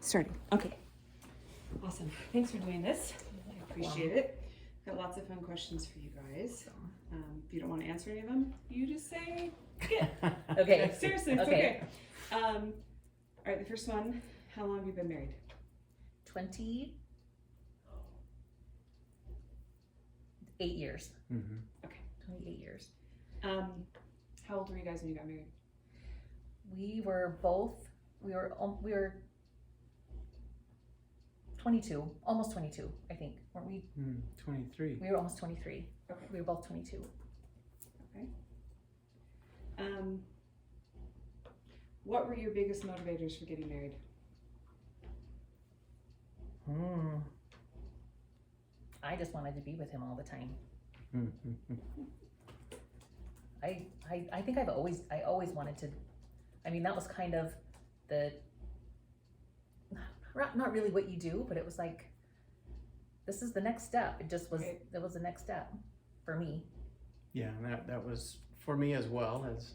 Starting. Okay. Awesome. Thanks for doing this. I appreciate it. Got lots of fun questions for you guys. If you don't want to answer any of them, you just say, yeah. Okay. Seriously, it's okay. All right, the first one. How long have you been married? 28 years. Mm-hmm. Okay. 28 years. How old were you guys when you got married? We were 22, almost 22, I think. Weren't we? 23. We were almost 23. Okay. We were both 22. Okay. What were your biggest motivators for getting married? I just wanted to be with him all the time. I think I always wanted to. I mean, that was kind of the, not really what you do, but it was like, this is the next step. It just was, Right. It was the next step for me. Yeah, and that was for me as well. As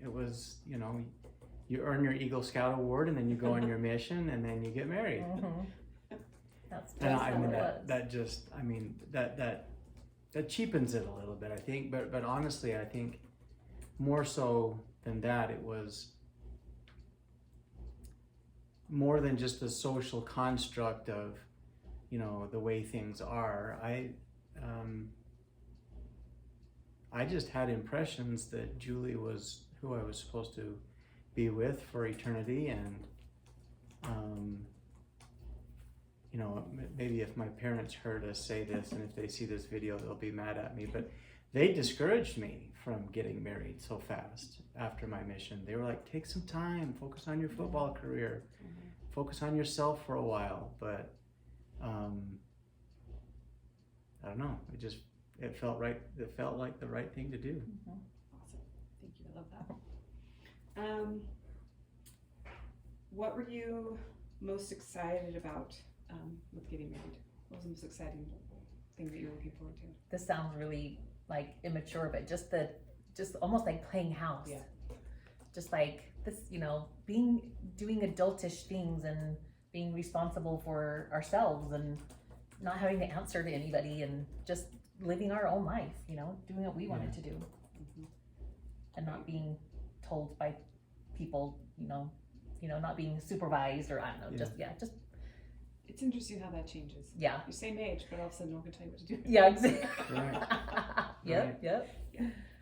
it was, you know, you earn your Eagle Scout award and then you go on your mission and then you get married. That's And just I how mean it was. that cheapens it a little bit, I think. But honestly, I think more so than that, it was more than just the social construct of, you know, the way things are. I just had impressions that Julie was who I was supposed to be with for eternity, and you know, maybe if my parents heard us say this and if they see this video, they'll be mad at me, but they discouraged me from getting married so fast after my mission. They were like, take some time, focus on your football career, focus on yourself for a while. But I don't know, it felt right. It felt like the right thing to do. Awesome. Thank you. I love that. What were you most excited about with getting married? What was the most exciting thing that you were looking forward to? This sounds really like immature, but just almost like playing house. Yeah. Just like this, you know, doing adultish things and being responsible for ourselves and not having to answer to anybody and just living our own life, you know, doing what we wanted to do. Mhm. And not being told by people, you know, not being supervised or I don't know, just It's interesting how that changes. yeah. You're same age, but all of a sudden no one can tell you what to do. Yeah, exactly. Right. Yep.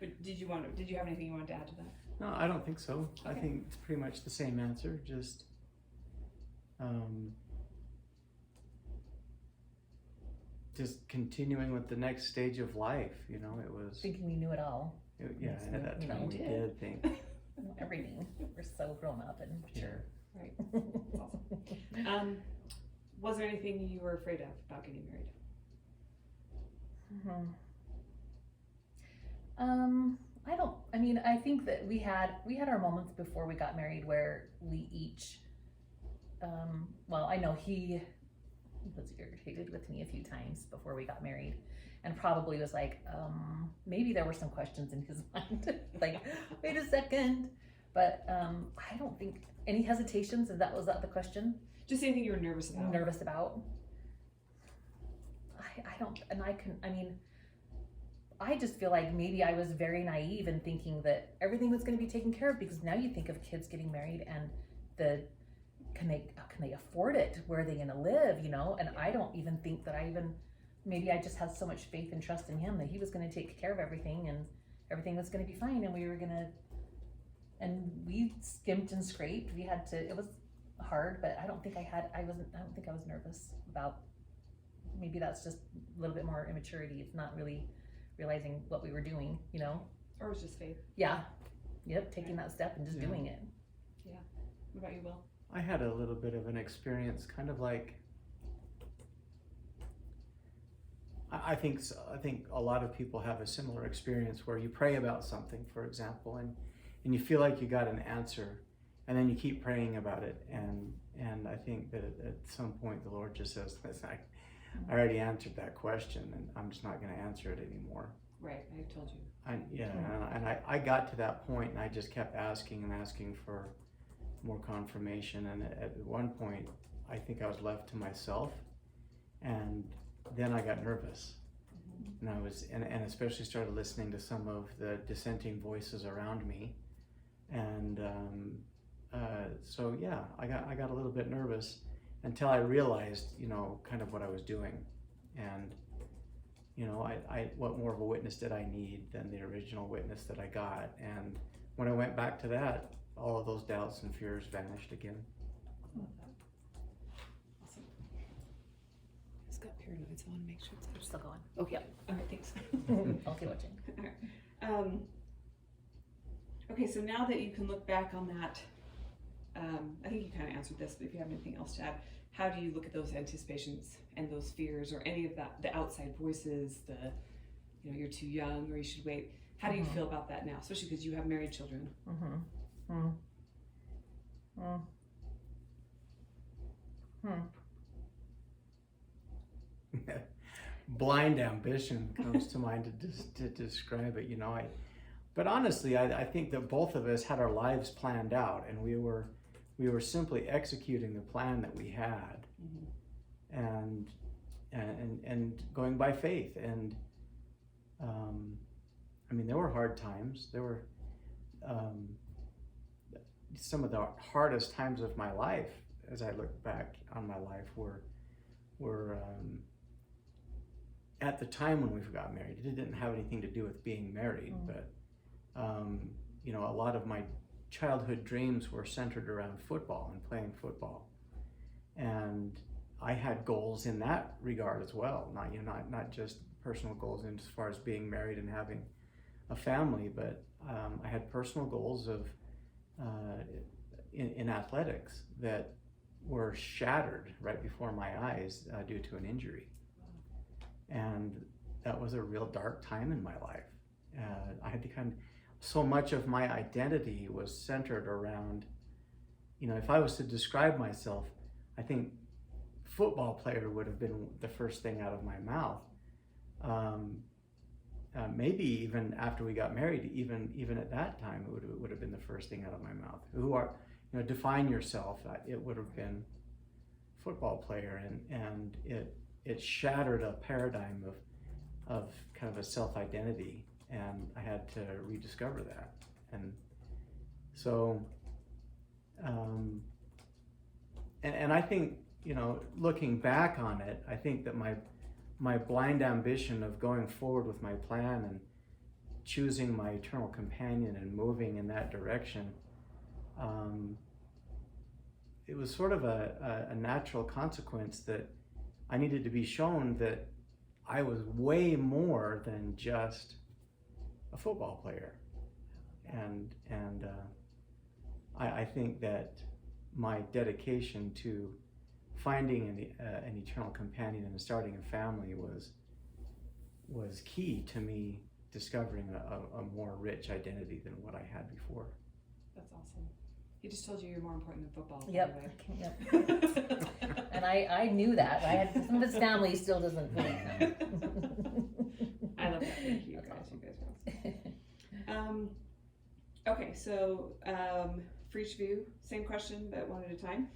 But did you have anything you wanted to add to that? No, I don't think so. I Okay. think it's pretty much the same answer. Just continuing with the next stage of life. You know, it was. Thinking we knew it all. Yeah, and at that You know, time we we did think. We know everything. We're so grown up and mature. Right. Was there anything you were afraid of about getting married? I think that we had our moments before we got married where we each, I know he was irritated with me a few times before we got married and probably was like, maybe there were some questions in his mind, like, wait a second. But I don't think any hesitations, was that the question? Just anything you were nervous about? Nervous about? I just feel like maybe I was very naive in thinking that everything was going to be taken care of, because now you think of kids getting married and can they afford it? Where are they going to live? You know, and I don't even think that maybe I just had so much faith and trust in him that he was going to take care of everything and everything was going to be fine, and we skimped and scraped. It was hard, but I don't think I was nervous about. Maybe that's just a little bit more immaturity. It's not really realizing what we were doing, you know? Or it was just faith? Yeah. Yep, taking that step and just doing it. Yeah. What about you, Will? I had a little bit of an experience, kind of like. I think a lot of people have a similar experience where you pray about something, for example, and you feel like you got an answer, and then you keep praying about it, and I think that at some point the Lord just says, "Listen, I already answered that question, and I'm just not going to answer it anymore." Right, I told you. I got to that point, and I just kept asking and asking for more confirmation. And at one point, I think I was left to myself, and then I got nervous. And I was, and especially started listening to some of the dissenting voices around me. And so yeah, I got a little bit nervous until I realized, you know, kind of what I was doing. And, you know, what more of a witness did I need than the original witness that I got? And when I went back to that, all of those doubts and fears vanished again. I love that. Awesome. It's got paranoid, so I want to make sure it's We're still going. okay. All right, thanks. I'll keep watching. Okay, so now that you can look back on that, I think you kind of answered this, but if you have anything else to add, how do you look at those anticipations and those fears, or any of that, the outside voices, the, you know, you're too young or you should wait? How do you feel about that now, especially because you have married children? Blind ambition comes to mind to describe it, you know. But honestly, I think that both of us had our lives planned out, and we were simply executing the plan that we had, and going by faith. And I mean, there were hard times. There were some of the hardest times of my life, as I look back on my life, were at the time when we got married. It didn't have anything to do with being married, but you know, a lot of my childhood dreams were centered around football and playing football, and I had goals in that regard as well. Not just personal goals in as far as being married and having a family, but I had personal goals of in athletics that were shattered right before my eyes due to an injury. And that was a real dark time in my life. I had to so much of my identity was centered around, you know, if I was to describe myself, I think football player would have been the first thing out of my mouth. Maybe even after we got married, even at that time, it would have been the first thing out of my mouth. Who are, you know, define yourself. It would have been football player, and it shattered a paradigm of kind of a self-identity, and I had to rediscover that. And so, and I think, you know, looking back on it, I think that my blind ambition of going forward with my plan and choosing my eternal companion and moving in that direction, it was sort of a natural consequence that I needed to be shown that I was way more than just a football player. And I think that my dedication to finding an eternal companion and starting a family was key to me discovering a more rich identity than what I had before. That's awesome. He just told you you're more important than football. Yep. And I knew that. Some of his family still doesn't believe that. I love that. Thank you, guys. Awesome. You guys are awesome. Okay, so for each of you, same question, but one at a time.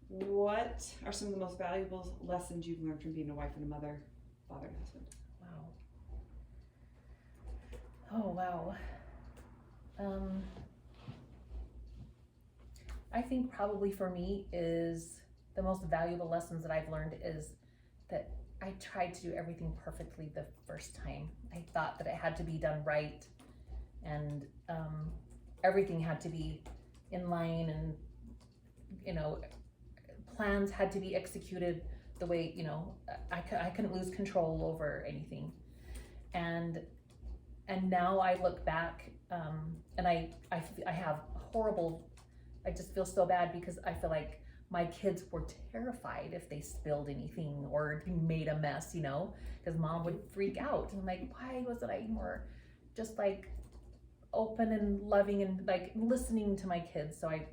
What are some of the most valuable lessons you've learned from being a wife and a mother, father and husband? Wow. Oh, wow. I think probably for me is the most valuable lessons that I've learned is that I tried to do everything perfectly the first time. I thought that it had to be done right, and everything had to be in line, and, you know, plans had to be executed the way, you know, I couldn't lose control over anything. And now I look back, and I have horrible, I just feel so bad because I feel like my kids were terrified if they spilled anything or made a mess, you know, because mom would freak out. And I'm like, why wasn't I more just like open and loving and like listening to my kids? So I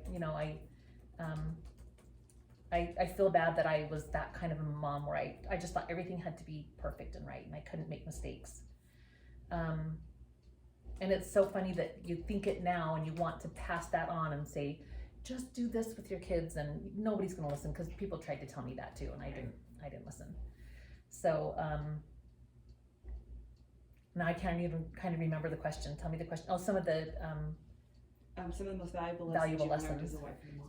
feel bad that I was that kind of a mom where I just thought everything had to be perfect and right, and I couldn't make mistakes. And it's so funny that you think it now and you want to pass that on and say, just do this with your kids, and nobody's gonna listen, because people tried to tell me that too, and I didn't listen. So, now I can't even kind of remember the question. Tell me the question. Oh, some of the, some of the most valuable Valuable lessons you've learned lessons. as a wife and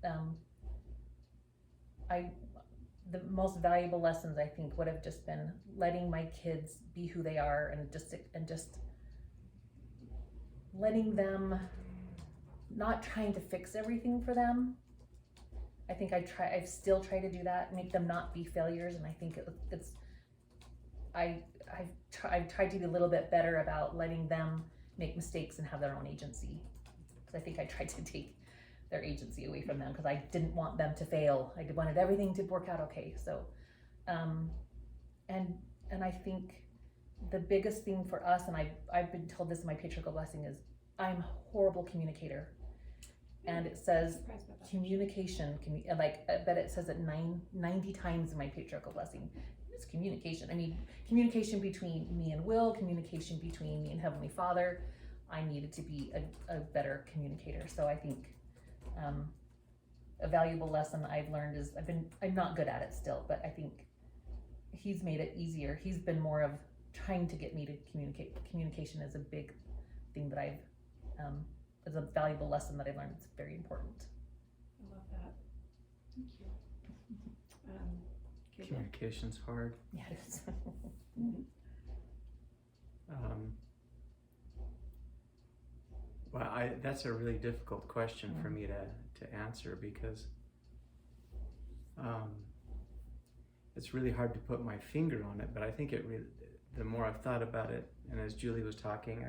mom. The most valuable lessons, I think, would have just been letting my kids be who they are, and just letting them, not trying to fix everything for them. I think I still try to do that, make them not be failures, and I think I've tried to be a little bit better about letting them make mistakes and have their own agency. Because I think I tried to take their agency away from them, because I didn't want them to fail. I wanted everything to work out okay. So, and I think the biggest thing for us, and I've been told this in my patriarchal blessing, is I'm a horrible communicator. And it says Surprised about that. communication, I bet it says it 90 times in my patriarchal blessing. It's communication. I mean, communication between me and Will, communication between me and Heavenly Father. I needed to be a better communicator. So I think a valuable lesson I've learned is I'm not good at it still, but I think he's made it easier. He's been more of trying to get me to communicate. Communication is a big thing that is a valuable lesson that I learned. It's very important. I love that. Thank you. Gabriel? Communication's hard. Yeah, it is. Well, that's a really difficult question for me to answer, because it's really hard to put my finger on it. But I think the more I've thought about it, and as Julie was talking,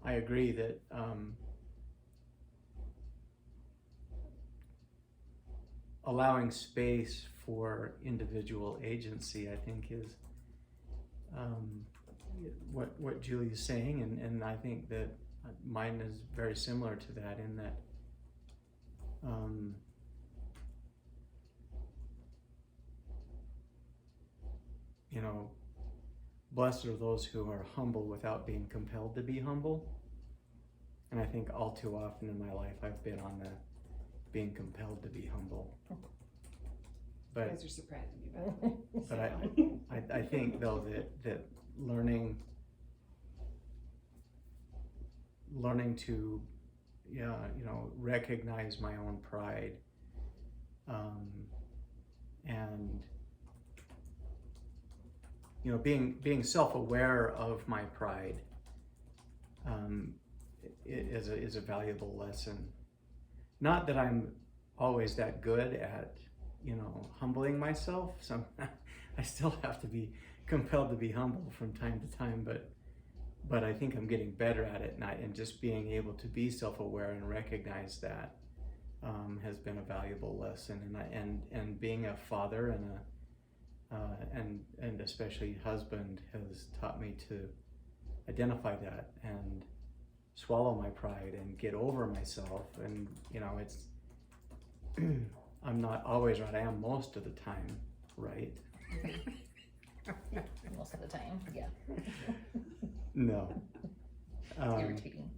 I agree that allowing space for individual agency, I think, is what Julie is saying, and I think that mine is very similar to that, in that blessed are those who are humble without being compelled to be humble. And I think all too often in my life I've been on the being compelled to be humble. You But guys are surprising me, by the way. But I think though that learning to recognize my own pride, and being self-aware of my pride is a valuable lesson. Not that I'm always that good at humbling myself. So I still have to be compelled to be humble from time to time, but I think I'm getting better at it, and just being able to be self-aware and recognize that has been a valuable lesson. And being a father and especially husband has taught me to identify that and swallow my pride and get over myself. And it's I'm not always right. I am most of the time right. Most of the time, yeah. No. It's irritating.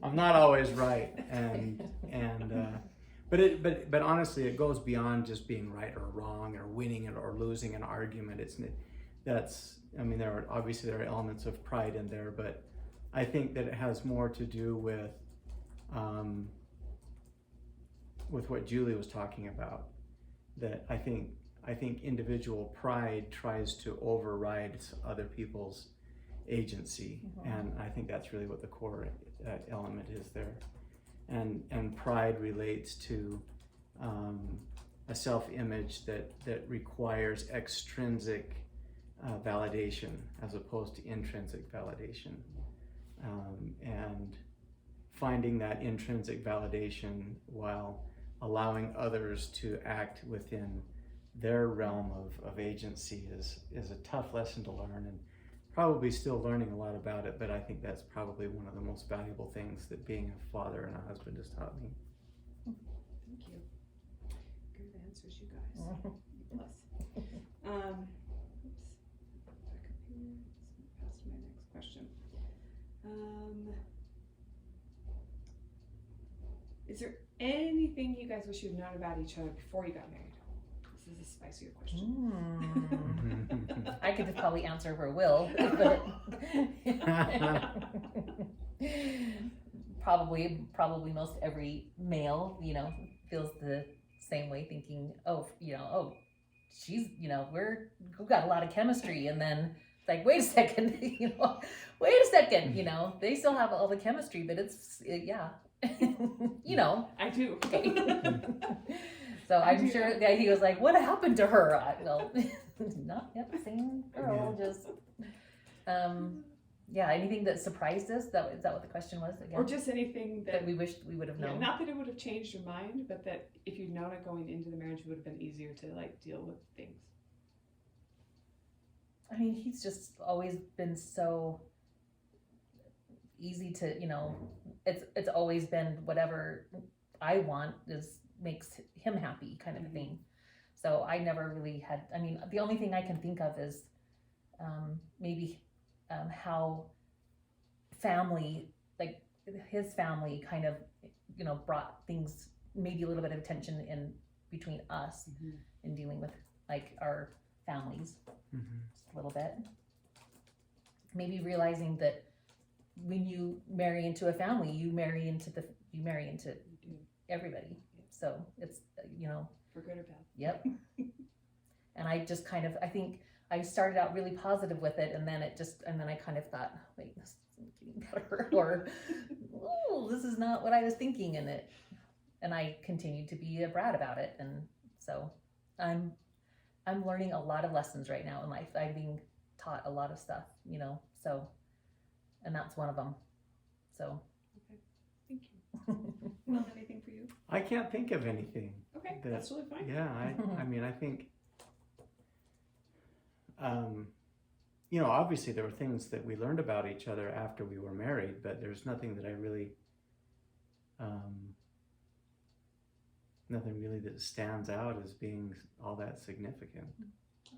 I'm not always right, but honestly, it goes beyond just being right or wrong or winning or losing an argument. There are elements of pride in there, but I think that it has more to do with what Julie was talking about. That I think individual pride tries to override other people's agency, and I think that's really what the core element is there. And pride relates to a self-image that requires extrinsic validation as opposed to intrinsic validation, and finding that intrinsic validation while allowing others to act within their realm of agency is a tough lesson to learn, and probably still learning a lot about it, but I think that's probably one of the most valuable things that being a father and a husband has taught me. Thank you. Good answers, you guys. Bless. Oops. Back up here. Let's pass to my next question. Is there anything you guys wish you'd known about each other before you got married? This is a spicier question. I could probably answer for Will, but probably most every male, feels the same way, thinking, she's, we've got a lot of chemistry, and then it's like, wait a second, they still have all the chemistry, but I do. So I'm sure that he was like, what happened to her? Not yet, same girl, just, anything that surprised us, is that what the question was again? Or just anything that we wished we would have known. Not that it would have changed your mind, but that if you'd known it going into the marriage, it would have been easier to deal with things. I mean, he's just always been so easy to, it's always been whatever I want makes him happy kind of a thing. So I never really had, the only thing I can think of is maybe how family, like his family kind of, brought things, maybe a little bit of tension in between us in dealing with like our families, just a little bit. Maybe realizing that when you marry into a family, you marry into everybody. So it's, for good or bad. Yep. And I just I think I started out really positive with it, and then I kind of thought, wait, this isn't getting better, or, oh, this is not what I was thinking, and I continued to be a brat about it, and so I'm learning a lot of lessons right now in life. I'm being taught a lot of stuff, so, and that's one of them. So. Okay, thank you. Well, anything for you? I can't think of anything. Okay, that's really fine. Yeah, I think, obviously there were things that we learned about each other after we were married, but there's nothing that I really, nothing really that stands out as being all that significant.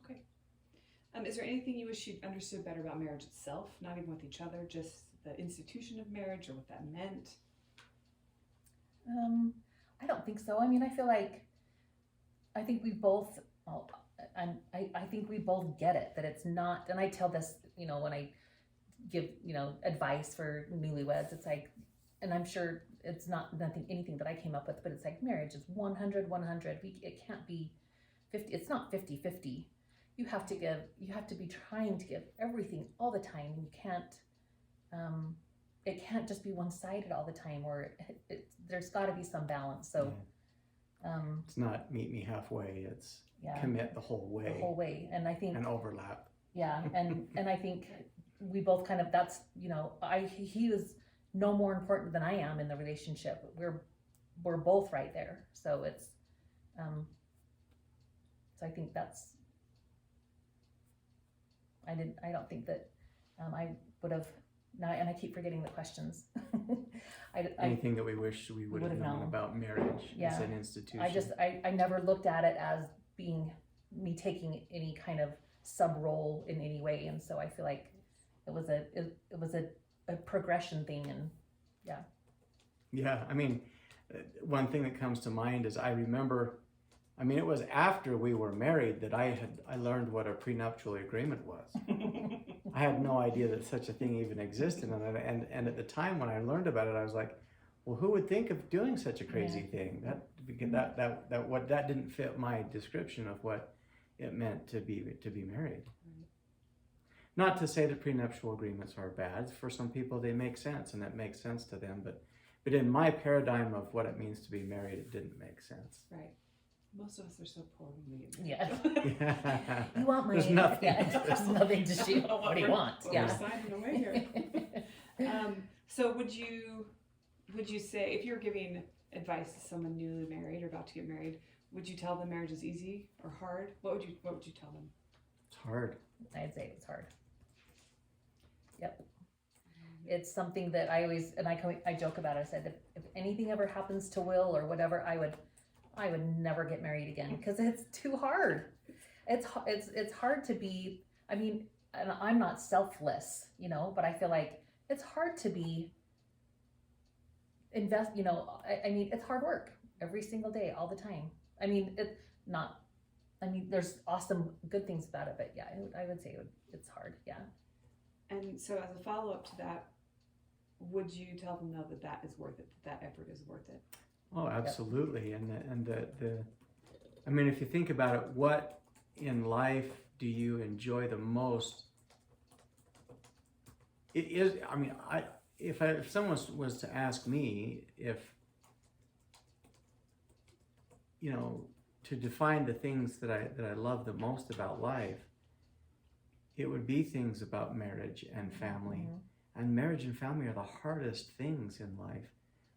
Okay. Is there anything you wish you'd understood better about marriage itself? Not even with each other, just the institution of marriage or what that meant? I don't think so. I feel like, I think we both, I think we both get it, that it's not, and I tell this, when I give, advice for newlyweds, it's like, and I'm sure it's not anything that I came up with, but it's like marriage is 100, it can't be 50, it's not 50-50. You have to be trying to give everything all the time. You can't, it can't just be one-sided all the time, or there's got to be some balance. So it's not meet me halfway, it's commit the whole way. And I think, and overlap. Yeah. And I think we both kind of, that's, he was no more important than I am in the relationship. We're both right there. So it's, so I think that's, I don't think that I would have, and I keep forgetting the questions. Anything that we wish we would have known about marriage as an institution. I never looked at it as being me taking any kind of sub role in any way, and so I feel like it was a progression thing, and one thing that comes to mind is I remember, it was after we were married that I learned what a prenuptial agreement was. I had no idea that such a thing even existed, and at the time when I learned about it, I was like, well, who would think of doing such a crazy thing? That didn't fit my description of what it meant to be married. Right. Not to say that prenuptial agreements are bad. For some people, they make sense, and that makes sense to them. But in my paradigm of what it means to be married, it didn't make sense. Right. Most of us are so poor when we get married. Yeah. You want money? There's nothing. There's nothing to shoot. What do you want? We're signing away here. So would you say, if you're giving advice to someone newly married or about to get married, would you tell them marriage is easy or hard? What would you tell them? It's hard. I'd say it's hard. Yep. It's something that I always, and I joke about it. I said, if anything ever happens to Will or whatever, I would never get married again, because it's too hard. It's hard to be, and I'm not selfless, but I feel like it's hard to be invest, you know, I mean, it's hard work every single day, all the time. I mean, there's awesome good things about it, but yeah, I would say it's hard. Yeah. And so as a follow-up to that, would you tell them though that that is worth it, that effort is worth it? Oh, absolutely. And I mean, if you think about it, what in life do you enjoy the most? It is, I mean, if someone was to ask me if, you know, to define the things that I love the most about life, it would be things about marriage and family. And marriage and family are the hardest things in life,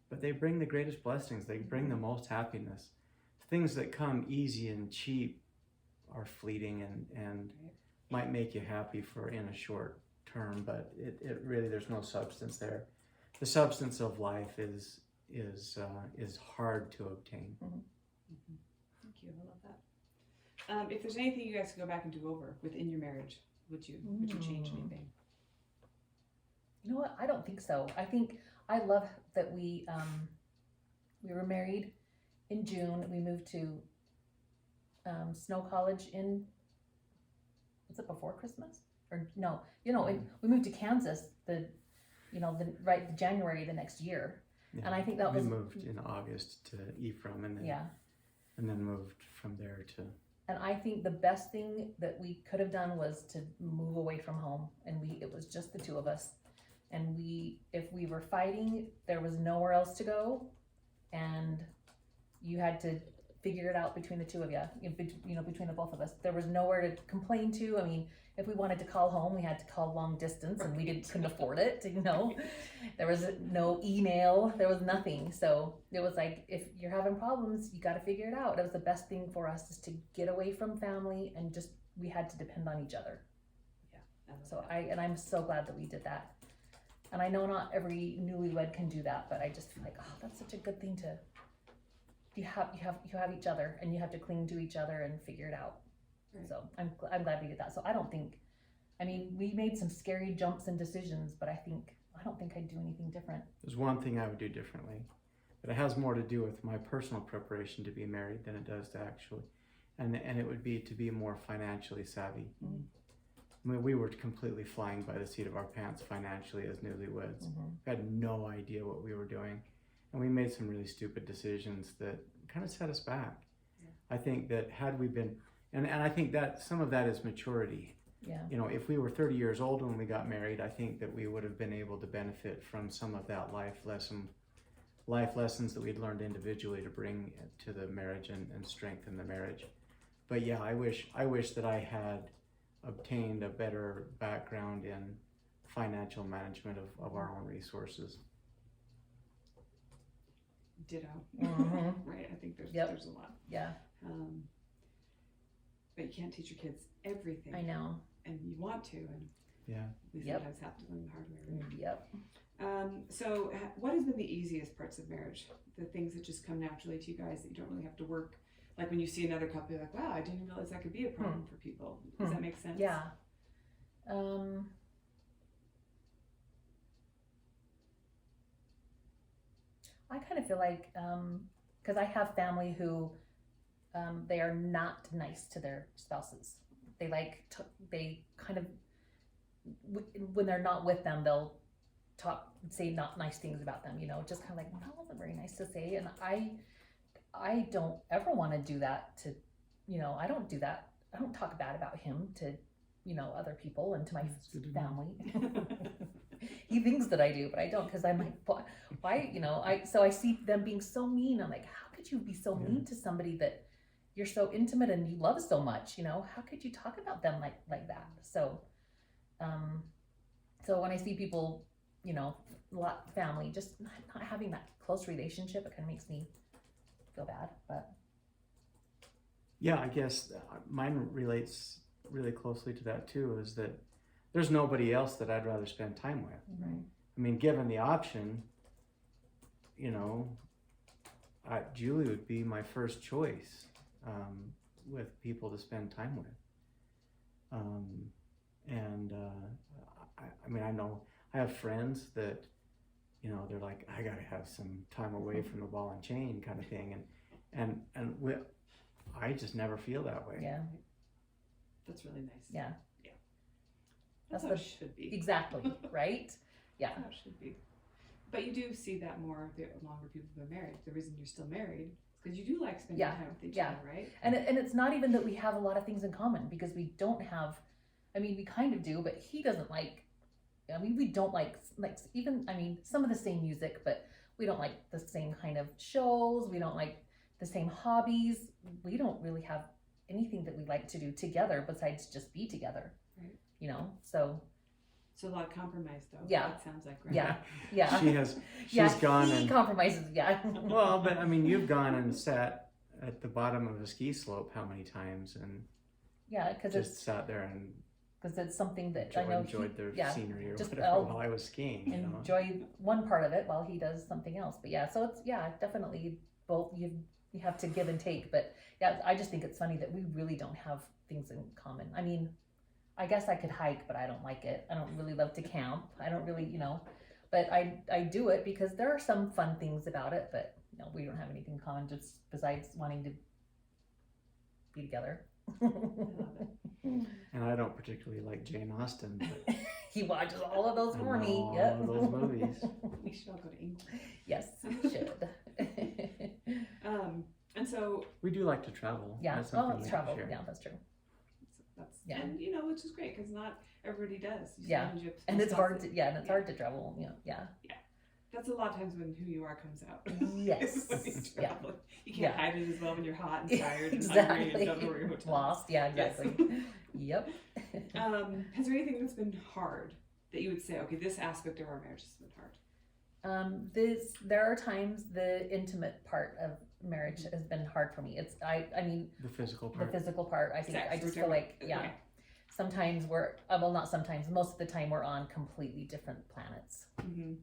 but they bring the greatest blessings. They bring the most happiness. Things that come easy and cheap are fleeting and might make you happy for in a short term, but it really, there's no substance there. The substance of life is hard to obtain. Thank you. I love that. If there's anything you guys could go back and do over within your marriage, would you change anything? You know what? I don't think so. I think I love that we were married in June. We moved to Snow College was it before Christmas? Or no, you know, we moved to Kansas January the next year. Yeah. And I think that we was moved in August to Ephraim and then moved from there to. And I think the best thing that we could have done was to move away from home, and it was just the two of us. And if we were fighting, there was nowhere else to go, and you had to figure it out between the two of you, between the both of us. There was nowhere to complain to. I mean, if we wanted to call home, we had to call long distance, and we couldn't afford it. There was no email, there was nothing. So it was like, if you're having problems, you got to figure it out. It was the best thing for us, is to get away from family, and we had to depend on each other. Yeah. So I'm so glad that we did that. And I know not every newlywed can do that, but I just feel like, oh, that's such a good thing to. You have each other, and you have to cling to each other and figure it out. Right. So I'm glad we did that. So I mean, we made some scary jumps and decisions, but I don't think I'd do anything different. There's one thing I would do differently, but it has more to do with my personal preparation to be married than it does to actually, and it would be to be more financially savvy. Mm-hmm. I mean, we were completely flying by the seat of our pants financially as newlyweds. We had no idea what we were doing. And we made some really stupid decisions that kind of set us back. Yeah. I think that had we been, and I think that some of that is maturity. Yeah. You know, if we were 30 years old when we got married, I think that we would have been able to benefit from some of that life lessons that we'd learned individually to bring to the marriage and strengthen the marriage. But yeah, I wish that I had obtained a better background in financial management of our own resources. Ditto. Right. I think there's a lot. Yeah. But you can't teach your kids everything. I know. And you want to, and we sometimes have to learn the hard way. Right? Yep. So what has been the easiest parts of marriage? The things that just come naturally to you guys that you don't really have to work. Like when you see another couple, you're like, wow, I didn't realize that could be a problem for people. Does that make sense? Yeah. I kind of feel like, because I have family who, they are not nice to their spouses. They kind of, when they're not with them, they'll say not nice things about them, just kind of like, well, that wasn't very nice to say. And I don't ever want to do that to, I don't do that. I don't talk bad about him to, other people and to my family. He thinks that I do, but I don't, because I'm like, why, so I see them being so mean. I'm like, how could you be so mean to somebody that you're so intimate and you love so much, how could you talk about them like that? So, so when I see people, family, just not having that close relationship, it kind of makes me feel bad, but. Yeah, I guess mine relates really closely to that too, is that there's nobody else that I'd rather spend time with. Right. I mean, given the option, Julie would be my first choice with people to spend time with. I mean, I I have friends that, you know, they're like, I gotta have some time away from the ball and chain kind of thing, and I just never feel that way. Yeah, That's really nice. yeah, That's That's how the- it should be. exactly, right? Yeah, That's how it should be. But you do see that more the longer people have been married. The reason you're still married is because you do like spending Yeah, time with each yeah. other, right? and it's not even that we have a lot of things in common, because we don't have, I mean, we kind of do, but he doesn't like, I mean, we don't like even, I mean, some of the same music, but we don't like the same kind of shows, we don't like the same hobbies, we don't really have anything that we like to do together besides just be together. Right. You know, so So a lot of compromise, though. Yeah. That sounds like, right? yeah, yeah. She's yeah, gone he and compromises, yeah. well, but I mean, you've gone and sat at the bottom of a ski slope how many times, and Yeah, because just sat there and it's something that I know enjoyed the yeah, scenery or just whatever I'll while I was skiing. You know? enjoy one part of it while he does something else. But yeah, so it's definitely both. You have to give and take. But yeah, I just think it's funny that we really don't have things in common. I mean, I guess I could hike, but I don't like it. I don't really love to camp. I don't really, you know, but I do it because there are some fun things about it. But no, we don't have anything in common just besides wanting to be together. I love it. And I don't particularly like Jane Austen, but He watches all of those I for me. know all Yep. of those movies. We should all go to England. Yes, we should. And so we do like to travel. Yeah, That's well, something it's we have to travel. share. Yeah, that's true. that's Yeah. and you know, which is great because not everybody does. Yeah. Sometimes you have And it's stuff hard that- to, yeah, and it's yeah. hard to travel. You know, yeah. That's a lot of times when who you are comes out. Yes. When you're Yeah. traveling. You can't Yeah. hide it as well when you're hot and tired and hungry and don't know where your hotel is. Lost. Yeah, Yes. exactly. Yep. Has there anything that's been hard that you would say, okay, this aspect of our marriage has been hard? There are times the intimate part of marriage has been hard for me. It's, I mean, The physical the part. physical part, I think, Sex, I just we're feel talking- like, yeah, okay. sometimes well, not sometimes, most of the time we're on completely different planets. Mm-hmm.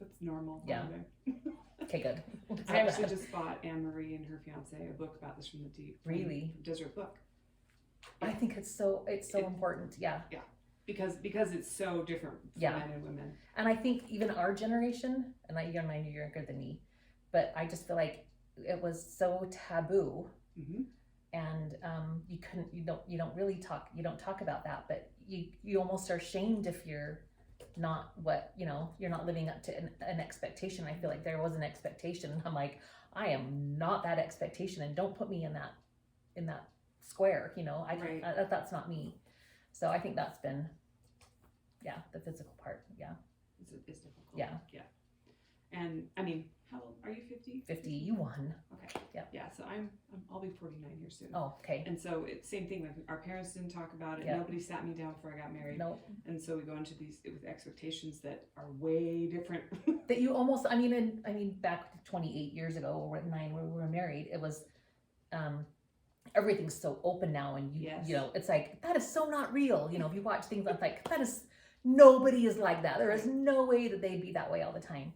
That's normal. by Yeah. the way. Okay, good. I actually just bought Anne Marie and her fiance a book about this from the deep. from Really? Desert Book. I think it's so It- important. Yeah. Because it's so different for Yeah. men and women. And I think even our generation, and you're younger than me, but I just feel like it was so taboo, Mm-hmm. and you don't really talk about that, but you almost are shamed if you're not you're not living up to an expectation. I feel like there was an expectation, and I'm like, I am not that expectation, and don't put me in that square. Right. That's not me. So I think that's been, the physical part. Yeah. It's difficult. Yeah. Yeah. And I mean, how old are you? 50? 51. Okay. Yep. Yeah. So I'll be 49 here soon. Oh, okay. And so it's same thing. Like our parents didn't talk about it. Yeah. Nobody sat me down before I got married. No, And so we go into these with expectations that are way different. that you almost, I mean, back 28 years ago, or 9, when we were married, it was, everything's so open now, and Yes. it's like, that is so not real. If you watch things, I'm like, nobody is like that. There is no way that they'd be that way all the time.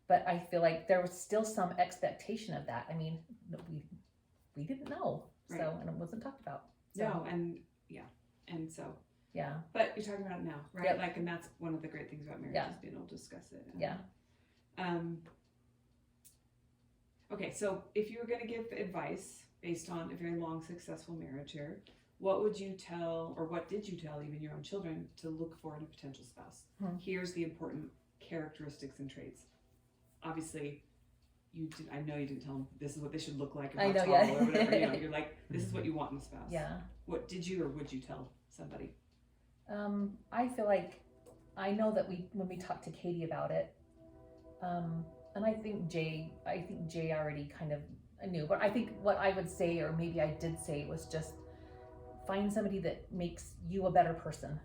But I feel like there was still some expectation of that. I mean, we didn't know, Right. so, and it wasn't talked about. So, No, and yeah. And so, yeah, but you're talking about it now, right? Yep. Like, and that's one of the great things about marriage Yeah. is being able to discuss it. And, Yeah. Okay, so if you were going to give advice based on a very long, successful marriage here, what would you tell, or what did you tell even your own children to look for in a potential spouse? Here's the important characteristics and traits. Obviously, I know you didn't tell them this is what they should look like, or I how know, tall, yeah. or whatever. You're like, this is what you want in a spouse. yeah. What did you or would you tell somebody? I feel like I know that when we talked to Katie about it, and I think Jay already kind of knew, but I think what I would say, or maybe I did say, was just find somebody that makes you a better person,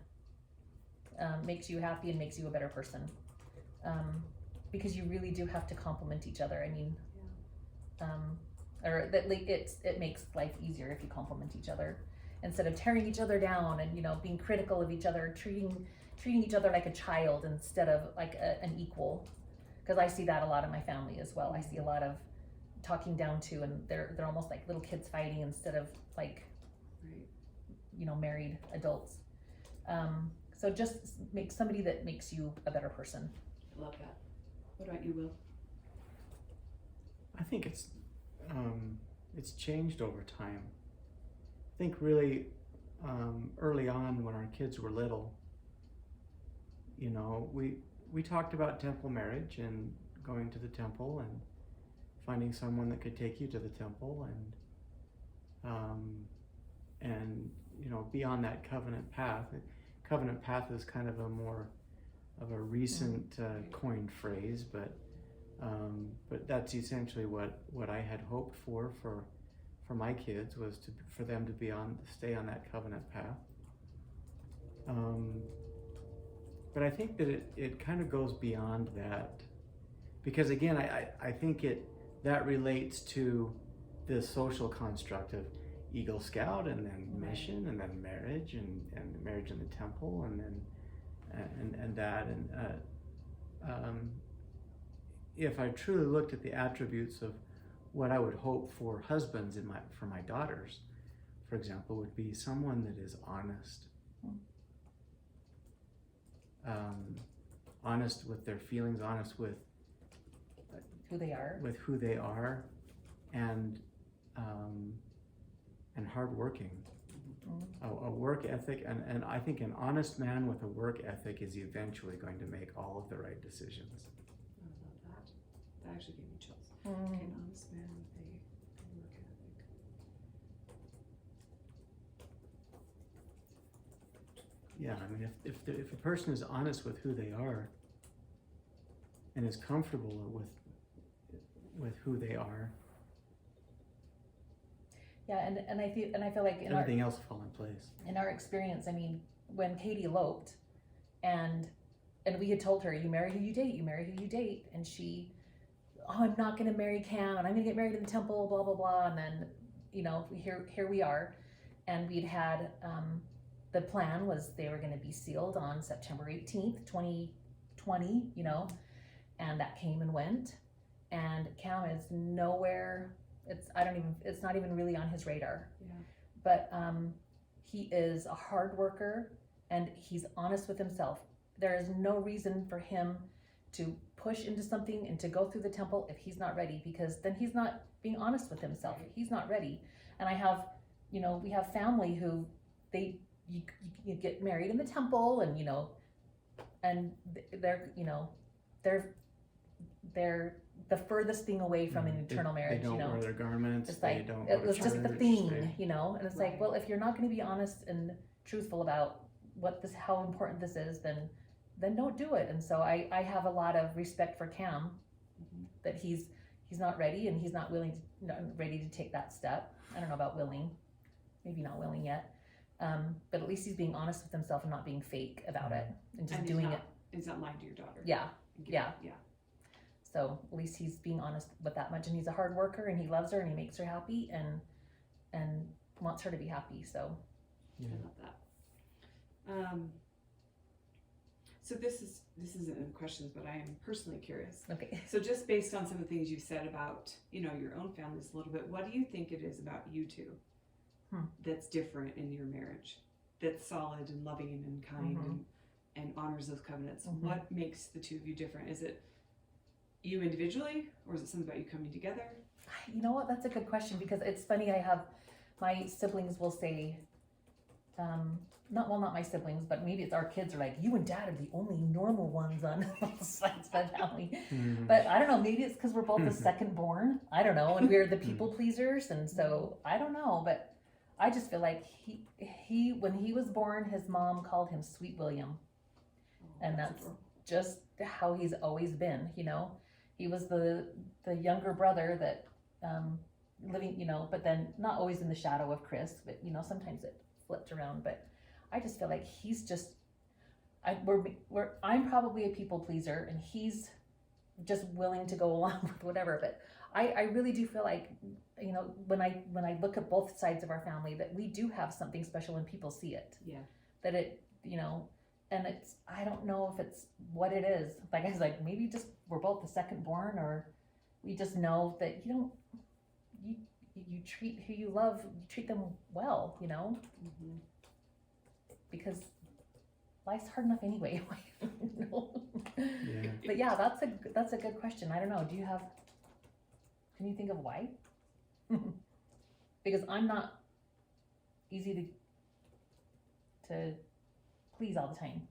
makes you happy and makes you a better person, because you really do have to complement each other. I mean, or that it makes life easier if you complement each other instead of tearing each other down and being critical of each other, treating each other like a child instead of like an equal. Because I see that a lot in my family as well. I see a lot of talking down to, and they're almost like little kids fighting instead of like Right. married adults. So just make somebody that makes you a better person. I love that. What about you, Will? I think it's changed over time. I think really early on when our kids were little, you know, we talked about temple marriage and going to the temple and finding someone that could take you to the temple and you know, be on that covenant path. Covenant path is kind of a more of a recent coined phrase, but that's essentially what I had hoped for my kids, was for them to stay on that covenant path. But I think that it kind of goes beyond that, because again, I think that relates to the social construct of Eagle Scout and then mission and then marriage and marriage in the temple and then if I truly looked at the attributes of what I would hope for husbands for my daughters, for example, would be someone that is honest. Honest with their feelings, honest with Who they are, and hardworking. A work ethic, and I think an honest man with a work ethic is eventually going to make all of the right decisions. I love that. That actually gave me chills. Okay, an honest man with a work ethic. Yeah, I mean, if a person is honest with who they are and is comfortable with who they are, yeah, and I feel like everything else will fall in place. In our experience, I mean, when Katie eloped, and we had told her, you marry who you date, and she, oh, I'm not going to marry Cam, and I'm going to get married in the temple, blah blah blah, and then, you know, here we are, and we'd had the plan was they were going to be sealed on September 18th, 2020, you know, and that came and went, and Cam is nowhere. It's not even really on his radar. Yeah. But he is a hard worker and he's honest with himself. There is no reason for him to push into something and to go through the temple if he's not ready, because then he's not being honest with himself. He's not ready. And I have, you know, we have family who you get married in the temple, and you know, and they're, you know, they're the furthest thing away from an eternal marriage. They don't wear their garments. It's like, they don't it was go to just the church, thing, you know. And it's Right. like, well, if you're not going to be honest and truthful about how important this is, then don't do it. And so I have a lot of respect for Cam, that he's not ready and he's not ready to take that step. I don't know about willing, maybe not willing yet, but at least he's being honest with himself and not being fake about it and just doing it. He's not lying to your daughter. Yeah. Yeah. Yeah. So at least he's being honest with that much, and he's a hard worker and he loves her and he makes her happy and wants her to be happy. So Yeah. I love that. So this isn't in the questions, but I am personally curious. okay. So just based on some of the things you've said about, you know, your own families a little bit, what do you think it is about you two that's different in your marriage, that's solid and loving and kind and honors those covenants? What makes the two of you different? Is it you individually, or is it something about you coming together? You know what? That's a good question, because it's funny. I have my siblings will say, not my siblings, but maybe it's our kids are like, you and Dad are the only normal ones on both sides of the family. But I don't know. Maybe it's because we're both the second born. I don't know, and we're the people pleasers, and so I don't know. But I just feel like he when he was born, his mom called him Sweet William, and that's just how he's always been. You know. He was the younger brother that living, you know, but then not always in the shadow of Chris, but you know, sometimes it flipped around. But I just feel like he's just, I'm probably a people pleaser, and he's just willing to go along with whatever. But I really do feel like, you know, when I look at both sides of our family, that we do have something special and people see it. Yeah. That it, you know. And it's, I don't know if it's what it is. Like I was like, maybe just we're both the second born, or we just know that you treat who you love, you treat them well, you know? Because life's hard enough anyway. No. Yeah. But yeah, that's a good question. I don't know. Can you think of why? Because I'm not easy to please all the time.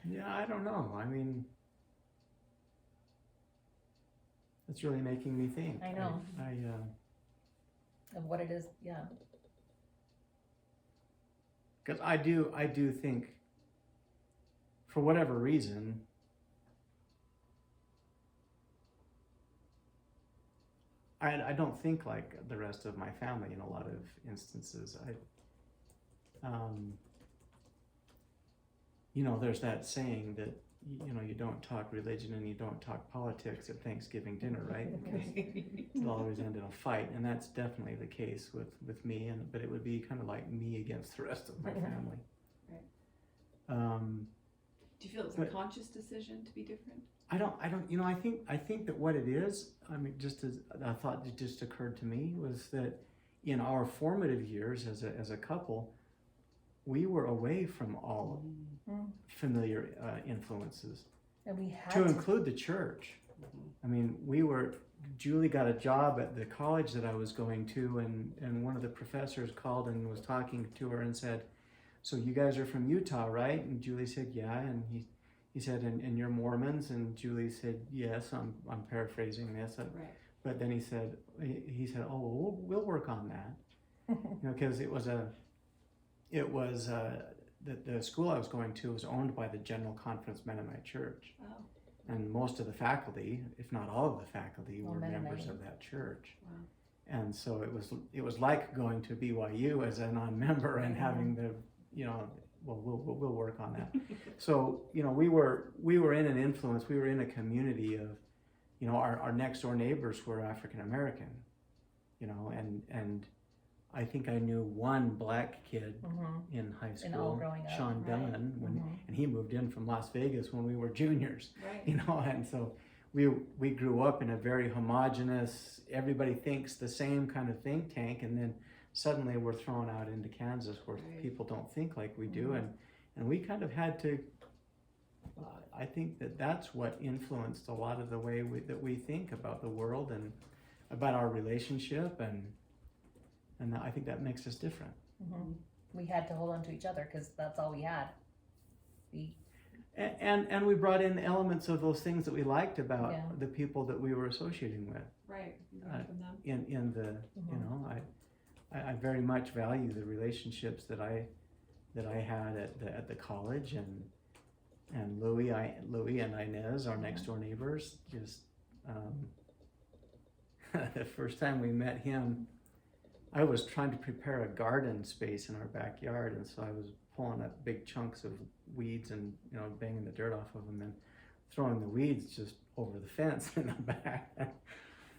Yeah, I don't know. I mean, it's really making me think. I know. I Of what it is, yeah. because I do think, for whatever reason, I don't think like the rest of my family in a lot of instances. You know, there's that saying that you know you don't talk religion and you don't talk politics at Thanksgiving dinner, right? Because it'll always end in a fight, and that's definitely the case with me. But it would be kind of like me against the rest of my family. Right. Do you feel it was a but- conscious decision to be different? I don't, you know, I think that what it is, I mean, just as a thought that just occurred to me was that in our formative years as a couple, we were away from all familiar influences, And we had to include the church. I mean, Julie got a job at the college that I was going to, and one of the professors called and was talking to her and said, "So you guys are from Utah, right?" And Julie said, "Yeah." And he said, and you're Mormons? And Julie said, "Yes." I'm paraphrasing this. Right. But then he said, "Oh, well, we'll work on that." You know, because it was the school I was going to was owned by the General Conference Mennonite Church. Oh, And most of the faculty, if not all of the faculty, All were members Mennonite. of that church. wow. And so it was like going to BYU as a non-member and having the, you know, well, we'll work on that. So, you know, we were in an influence. We were in a community of, you know, our next door neighbors were African American, you know, and I think I knew one black kid in high And all school, growing up, Sean right. Dillon, and he moved in from Las Vegas when we were juniors, Right. you know, and so we grew up in a very homogenous, everybody thinks the same kind of think tank, and then suddenly we're thrown out into Kansas where Right. people don't think like we do, and we kind of had to, I think that's what influenced a lot of the way that we think about the world and about our relationship, and I think that makes us different. We had to hold on to each other because that's all we had. And we brought in elements of those things that we liked about Yeah. the people that we were associating with. Right. You learned from them. In the you know, I very much value the relationships that I had at the college, and Louis and Inez, our next door neighbors, just the first time we met him, I was trying to prepare a garden space in our backyard, and so I was pulling up big chunks of weeds and, you know, banging the dirt off of them and throwing the weeds just over the fence in the back.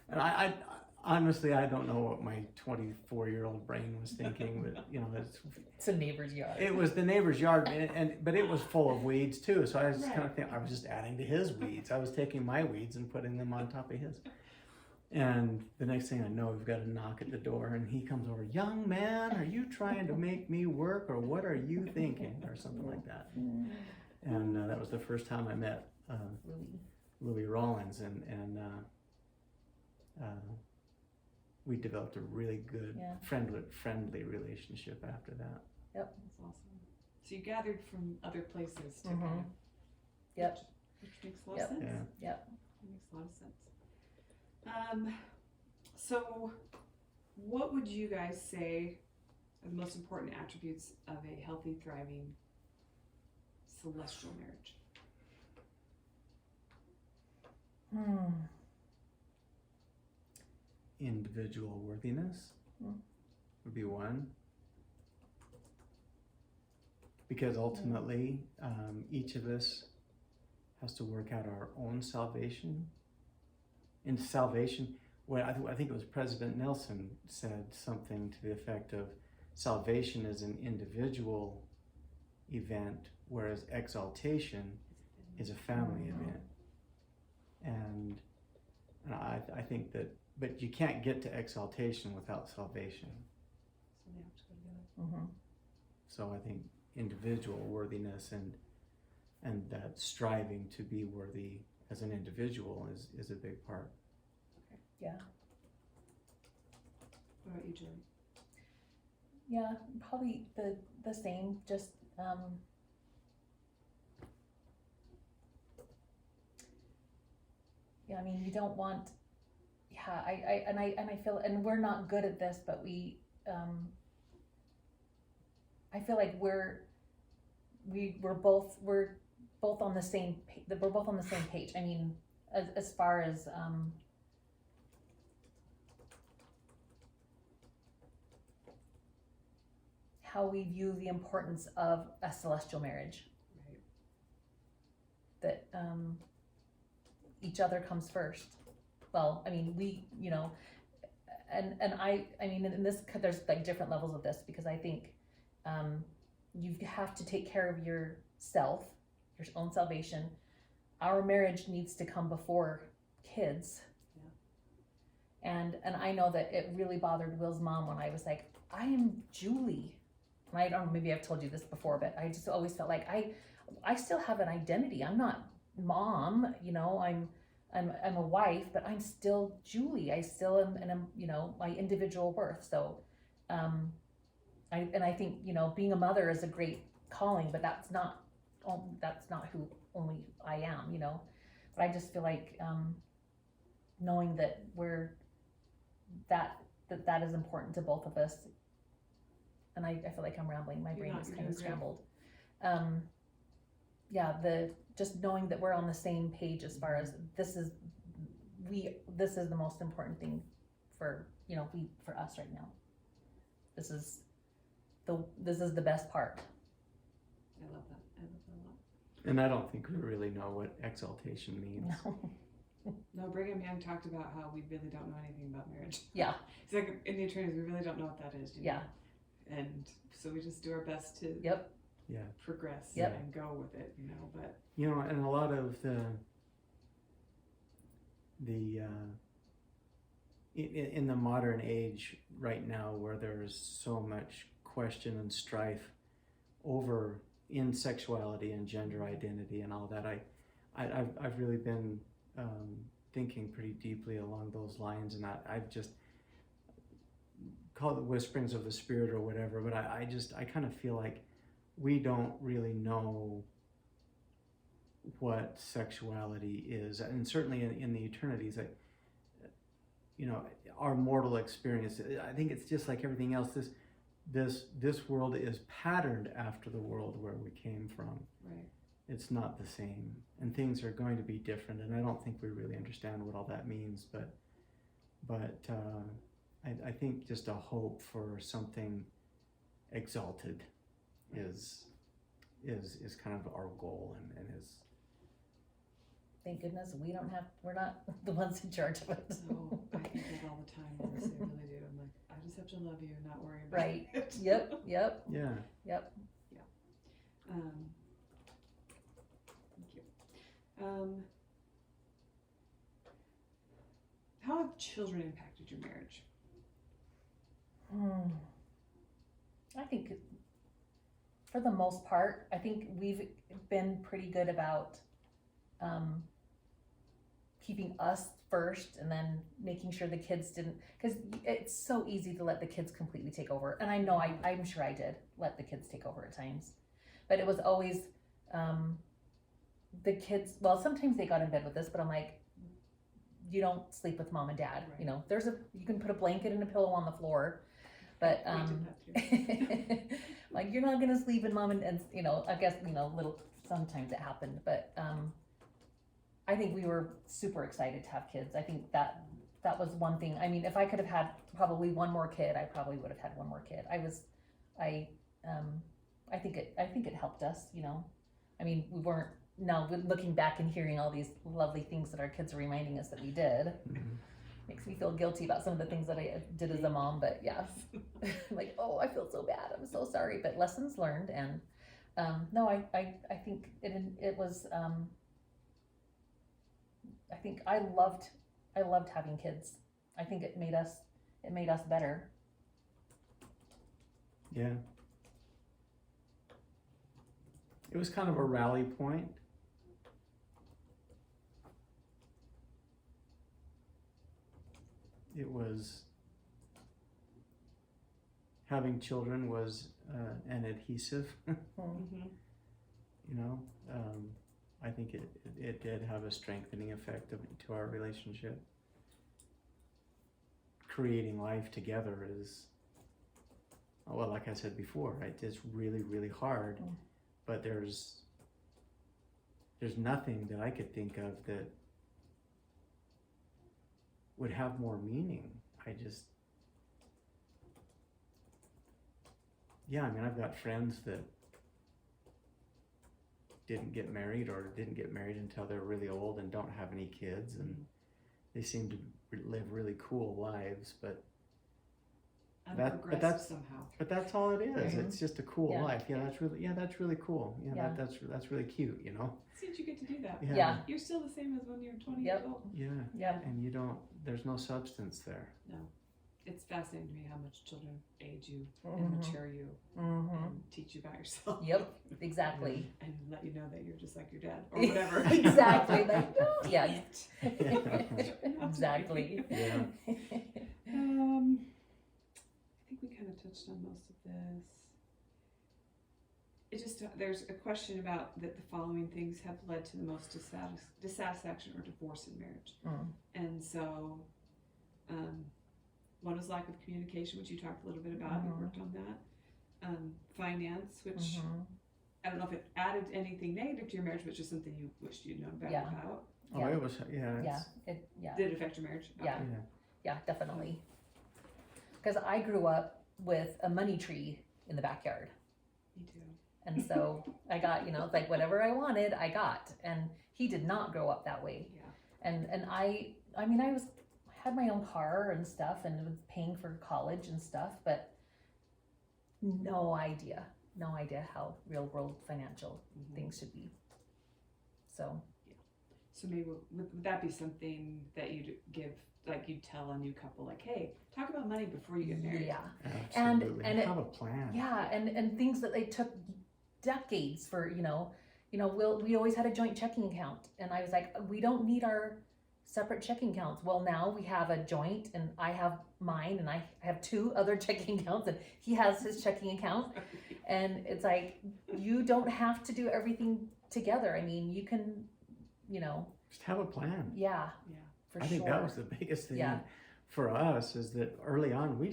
And I honestly, I don't know what my 24-year-old brain was thinking, but you know, It's a neighbor's yard. it was the neighbor's yard, but it was full of weeds too. So I was Right. kind of thinking, I was just adding to his weeds. I was taking my weeds and putting them on top of his. And the next thing I know, we've got a knock at the door, and he comes over. "Young man, are you trying to make me work, or what are you thinking?" or something like that. And that was the first time I met Louis Rollins, and we developed a really good, Yeah. friendly relationship after that. That's awesome. So you gathered from other places to kind of, Yep. which makes a lot Yep. of sense. Yeah. Yep. It makes a lot of sense. So what would you guys say are the most important attributes of a healthy, thriving celestial marriage? Individual worthiness would be one. Because ultimately, each of us has to work out our own salvation. In salvation, well, I think it was President Nelson said something to the effect of, salvation is an individual event, whereas exaltation is a family event. And I think that, but you can't get to exaltation without salvation. So they have to go together. So I think, individual worthiness and that striving to be worthy as an individual is a big part. Yeah. What about you, Julie? Yeah, probably the same, just, yeah, I mean, you don't want, yeah, I feel, and we're not good at this, but I feel like we're both on the same we're both on the same page. I mean, as far as how we view the importance of a celestial marriage, Right. that each other comes first. Well, I mean, and I mean, in this, there's like different levels of this, because I think you have to take care of yourself, your own salvation. Our marriage needs to come before kids. Yeah. And I know that it really bothered Will's mom when I was like, I am Julie. And I don't know, maybe I've told you this before, but I just always felt like I still have an identity. I'm not mom, I'm a wife, but I'm still Julie. I still am, my individual worth. So, I think, being a mother is a great calling, but that's not who only I am, but I just feel like, knowing that that is important to both of us. And I feel like I'm rambling. My brain is kind of scrambled. Yeah, just knowing that we're on the same page as far as this is the most important thing for us right now. This is the best part. I love that. I love that a lot. And I don't think we really know what exaltation means. No, Brigham Young talked about how we really don't know anything about marriage. Yeah. It's like in the attorneys, we really don't know what that is. Yeah. And so we just do our best to progress and go with it, but. And a lot of in the modern age right now, where there's so much question and strife over in sexuality and gender identity and all that, I've really been thinking pretty deeply along those lines, and I've just call it whisperings of the spirit or whatever, but I kind of feel like we don't really know what sexuality is, and certainly in the eternities, that our mortal experience, I think it's just like everything else. This world is patterned after the world where we came from. Right. It's not the same, and things are going to be different, and I don't think we really understand what all that means, but I think just a hope for something exalted is kind of our goal, and is. Thank goodness we're not the ones in charge of it. No, I think that all the time, honestly, I really do. I'm like, I just have to love you and not worry about right. it. Yep. Yeah. Yep. Thank you. How have children impacted your marriage? I think for the most part, I think we've been pretty good about keeping us first, and then making sure the kids didn't, because it's so easy to let the kids completely take over. And I know I'm sure I did let the kids take over at times, but it was always the kids. Well, sometimes they got in bed with us, but I'm like, you don't sleep with mom and dad. Right. You can put a blanket and a pillow on the floor, but like, you're not gonna sleep in mom and I guess little sometimes it happened, but I think we were super excited to have kids. I think that was one thing. I mean, if I could have had probably one more kid, I probably would have had one more kid. I think it helped us. I mean, we weren't. Now, looking back and hearing all these lovely things that our kids are reminding us that we did, makes me feel guilty about some of the things that I did as a mom. But yes, like, oh, I feel so bad. I'm so sorry. But lessons learned, and no, I think it was. I think I loved having kids. I think it made us better. Yeah. it was kind of a rally point. It was, having children was an adhesive, Mm-hmm. you know. I think it did have a strengthening effect to our relationship. Creating life together is, well, like I said before, right? It's really, really hard, but there's nothing that I could think of that would have more meaning. Yeah, I mean, I've got friends that didn't get married or didn't get married until they're really old and don't have any kids, and they seem to live really cool lives, but Unprogressive somehow. But that's all it is. Mhm. It's just a cool Yeah. life. Yeah, that's really cool. Yeah, Yeah. that's really cute, you know? See that you get to do that. Yeah. You're still the same as when you were 20 Yep. years old. Yeah. Yeah. And there's no substance there. No. It's fascinating to me how much children age you and Mhm. mature you Mm-hmm. and teach you about yourself. Yep, exactly. And let you know that you're just like your dad or whatever. Exactly. Like, no, yeah. Absolutely. Exactly. Yeah. I think we kind of touched on most of this. It just, there's a question about that the following things have led to the most dissatisfaction or divorce in marriage. Mm. And so, one is lack of communication, which you talked a little bit about. You Mhm. worked on that. Finance, which Mhm. I don't know if it added anything negative to your marriage, but just something you wished you'd known better Yeah. about. Oh, Yeah. it was, yeah. Yeah. It's, Yeah. Did it affect your marriage? Yeah. Okay. yeah. Yeah, definitely. Because I grew up with a money tree in the backyard. Me too. And so I got, like whatever I wanted, I got. And he did not grow up that way. Yeah. And I had my own car and stuff and was paying for college and stuff, but no idea how real world financial Mhm. things should be. So, So maybe would that be something that you'd give, like you'd tell a new couple, like, hey, talk about money before you get married. yeah. Absolutely. and it- have a plan. Yeah, and things that they took decades for, we always had a joint checking account, and I was like, we don't need our separate checking accounts. Well, now we have a joint, and I have mine, and I have two other checking accounts, and he has his checking account, and it's like, you don't have to do everything together. I mean, you can, Just have a plan. yeah, Yeah. for I sure. think that was the biggest thing Yeah. for us, is that early on we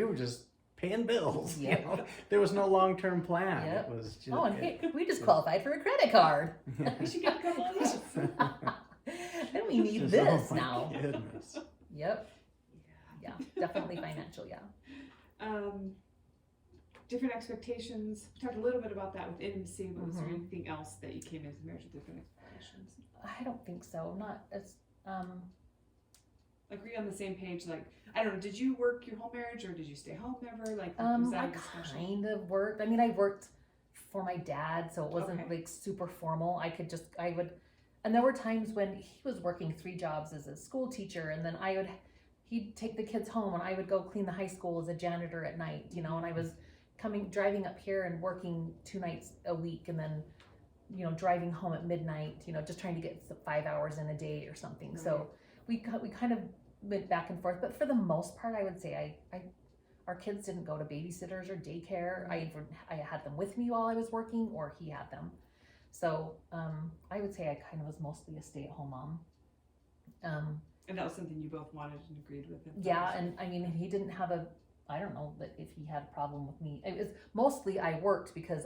were just paying bills. Yep. You know? There was no long-term plan. Yep. It was just, Oh, and hey, we just qualified for a credit card. We should get a couple of those. And we need Just, this oh my now. goodness. Yep. Yeah, definitely financial, yeah. Different expectations. We talked a little bit about that with intimacy, but was there Mhm. anything else that you came into marriage with different expectations? I don't think so. Not as Like, were you on the same page? Like, I don't know, did you work your whole marriage or did you stay home ever? Like, was that I a discussion? kind of worked. I mean, I worked for my dad, so it wasn't Okay. like super formal. I would, and there were times when he was working 3 jobs as a school teacher, and then he'd take the kids home, and I would go clean the high school as a janitor at night, and I was driving up here and working 2 nights a week, and then, driving home at midnight, just trying to get 5 hours in a day or something. Right. So we kind of went back and forth, but for the most part, I would say our kids didn't go to babysitters or daycare. I had them with me while I was working, or he had them. So I would say I kind of was mostly a stay-at-home mom. And that was something you both wanted and agreed with. Yeah, and I mean, he didn't have I don't know that if he had a problem with me. It was mostly I worked because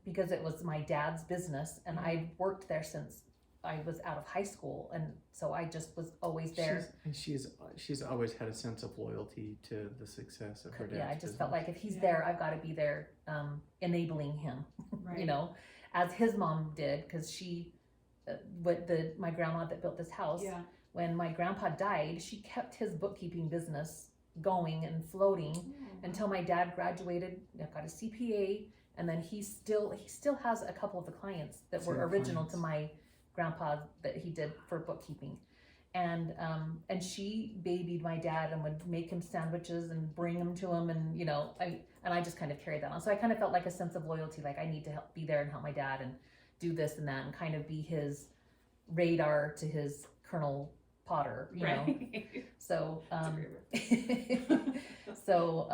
because it was my dad's business, and I worked there since I was out of high school, and so I just was always there. She's always had a sense of loyalty to the success of her dad's Yeah, I just felt business. like if he's Yeah. there, I've got to be there, enabling him, Right. as his mom did, because she, my grandma that built this house, Yeah. when my grandpa died, she kept his bookkeeping business going and floating until my dad graduated, got a CPA, and then he still has a couple of the clients that were Same original clients. to my grandpa that he did for bookkeeping. and she babied my dad and would make him sandwiches and bring them to him, and I just kind of carried that on. So I kind of felt like a sense of loyalty, like I need to be there and help my dad and do this and that, and kind of be his radar to his Colonel Potter, you know. Right. So That's a great word. so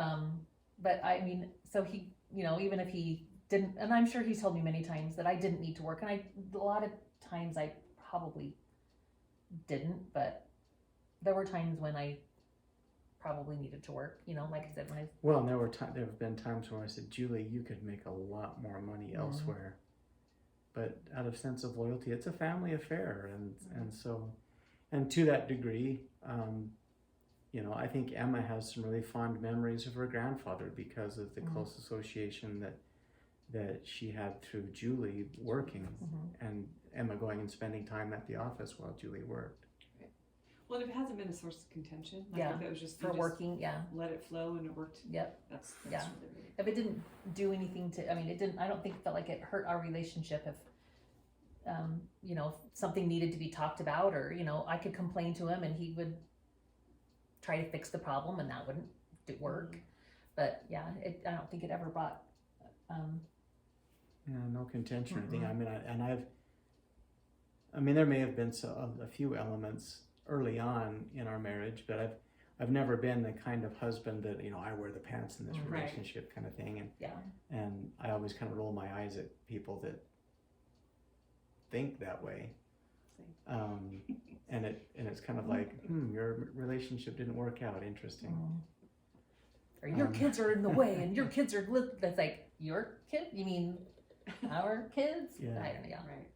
but I mean, so he, even if he didn't, and I'm sure he's told me many times that I didn't need to work, and a lot of times I probably didn't, but there were times when I probably needed to work, like I said, when I Well, and there have been times where I said, Julie, you could make a lot more money elsewhere, but out of sense of loyalty, it's a family affair, and so, and to that degree, I think Emma has some really fond memories of her grandfather because of the close association that she had through Julie working, and Emma going and spending time at the office while Julie worked. Right. Well, if it hasn't been a source of contention, like if it was just for working, let it flow and it worked. Yep. That's Yeah. really, really If it didn't do anything to, it didn't, I don't think it felt like it hurt our relationship if, if something needed to be talked about, or, I could complain to him and he would try to fix the problem, and that wouldn't work. But yeah, I don't think it ever brought, no contention or anything. There may have been a few elements early on in our marriage, but I've never been the kind of husband that, I wear the pants in this relationship kind of thing. And I always kind of roll my eyes at people that think that way. And it's kind of like, your relationship didn't work out. Interesting. Or your kids are in the way, and your kids are that's like, your kid? You mean our kids? Yeah. I don't know. Yeah. Right.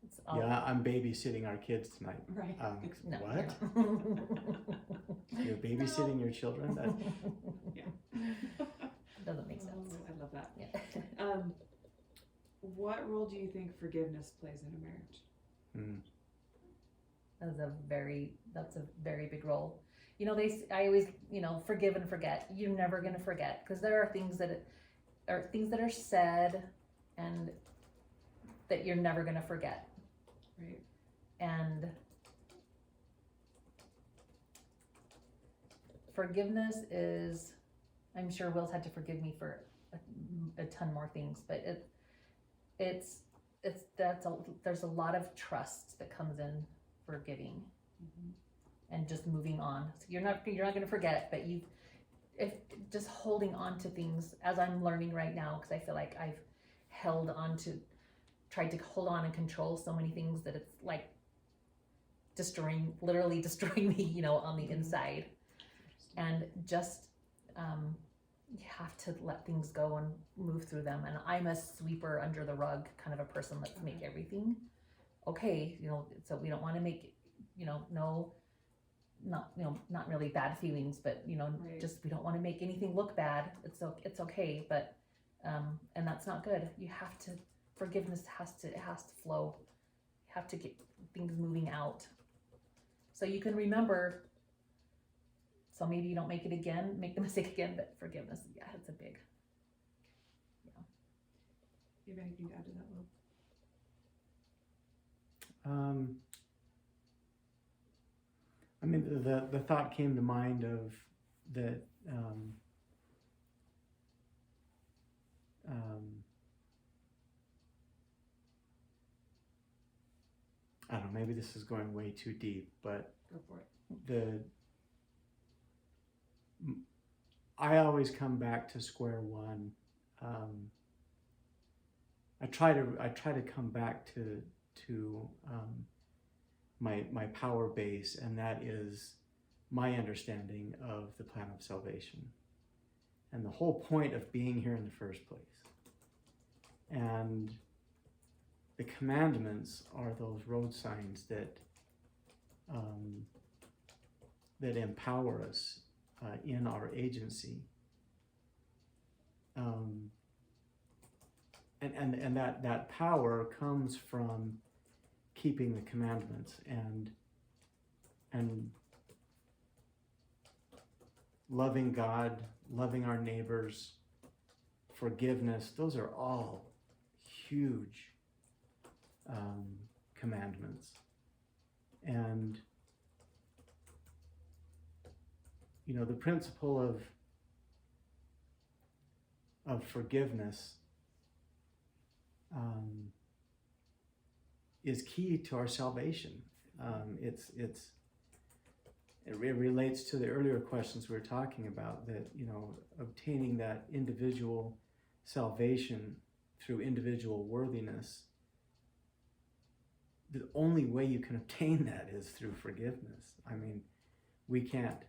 It's all, Yeah, I'm babysitting our kids tonight. Right. No, What? you're You're babysitting your children? not. Doesn't make sense. Oh, I love that. Yeah. What role do you think forgiveness plays in a marriage? That's a very big role. I always, forgive and forget. You're never going to forget, because there are things that are said and that you're never going to forget. Right. And forgiveness is, I'm sure Will's had to forgive me for a ton more things, but there's a lot of trust that comes in forgiving and just moving on. So you're not going to forget, but if just holding on to things, as I'm learning right now, because I feel like I've tried to hold on and control so many things that it's like literally destroying me, on the inside. And just you have to let things go and move through them. And I'm a sweeper under the rug kind of a person. Let's make everything okay, so we don't want to make, not really bad feelings, but Right. just, we don't want to make anything look bad. It's okay, but and that's not good. You have to, forgiveness has to flow. You have to get things moving out, so you can remember. So maybe you don't make the mistake again, but forgiveness, it's a big. You have anything to add to that, Will? The thought came to mind of that I don't know, maybe this is going way too deep, but Go for it. I always come back to square one. I try to come back to my power base, and that is my understanding of the plan of salvation and the whole point of being here in the first place. And the commandments are those road signs that empower us in our agency, and that power comes from keeping the commandments and loving God, loving our neighbors, forgiveness. Those are all huge commandments, and you know, the principle of forgiveness is key to our salvation. It relates to the earlier questions we were talking about, that, you know, obtaining that individual salvation through individual worthiness. The only way you can obtain that is through forgiveness. I mean, we have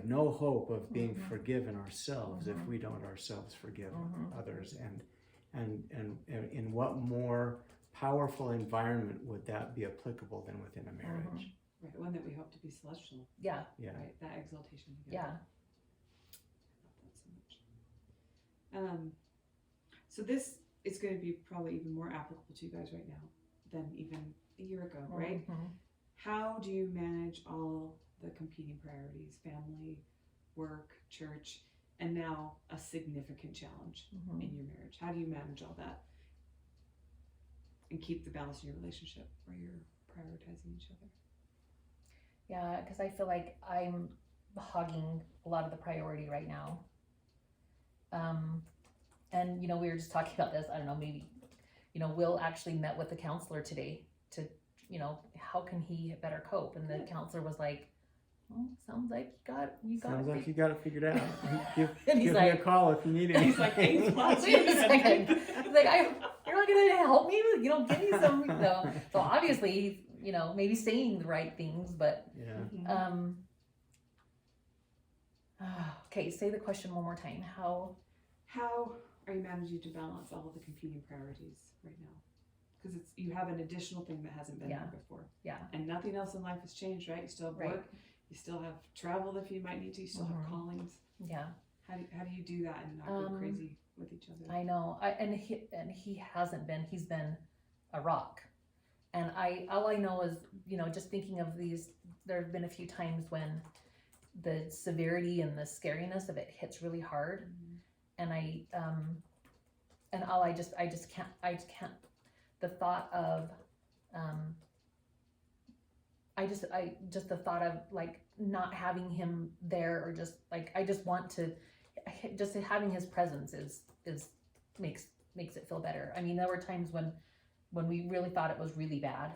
no hope of being forgiven ourselves if we don't ourselves forgive others. And in what more powerful environment would that be applicable than within a marriage? Right, one that we hope to be celestial. Yeah. Yeah. Right, that exaltation. Yeah. I love that so much. So this is going to be probably even more applicable to you guys right now than even a year ago, right? How do you manage all the competing priorities, family, work, church, and now a significant challenge in your marriage? How do you manage all that and keep the balance in your relationship where you're prioritizing each other? Yeah, because I feel like I'm hogging a lot of the priority right now. And, you know, we were just talking about this, I don't know, maybe, you know, Will actually met with the counselor today to, you know, how can he better cope? And the counselor was like, well, sounds like you got it figured out. Give and he's me like, a call if you need it. He's like, thanks, Boss. wait a second. He's like, you're not going to help me? You know, give me some, you know. So obviously, you know, maybe saying the right things, but, Yeah. Okay, say the question one more time. How are you managing to balance all of the competing priorities right now? Because you have an additional thing that hasn't been there before. Yeah. And nothing else in life has changed, right? You still have Right. work, you still have travel if you might need to, you still have callings. Yeah. How do you do that and not go crazy with each other? I know. And he hasn't been. He's been a rock. And all I know is, you know, just thinking of these, there have been a few times when the severity and the scariness of it hits really hard. And I just can't, the thought of, the thought of like not having him there, or just like, I just want to, just having his presence makes it feel better. I mean, there were times when we really thought it was really bad.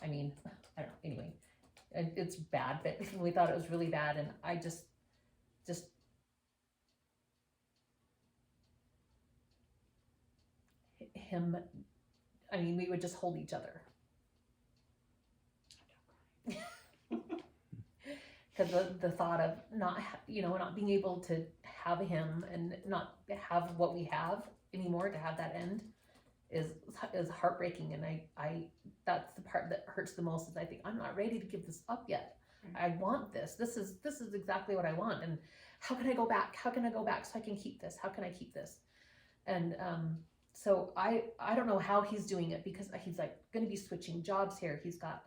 I mean, I don't know, anyway, it's bad, but we thought it was really bad. And I just him, I mean, we would just hold each other. Because the thought of not being able to have him and not have what we have anymore, to have that end, is heartbreaking. And I that's the part that hurts the most, is I think I'm not ready to give this up yet. Right. I want this. This is exactly what I want. And how can I go back? How can I go back so I can keep this? How can I keep this? And so I don't know how he's doing it, because he's like going to be switching jobs here. He's got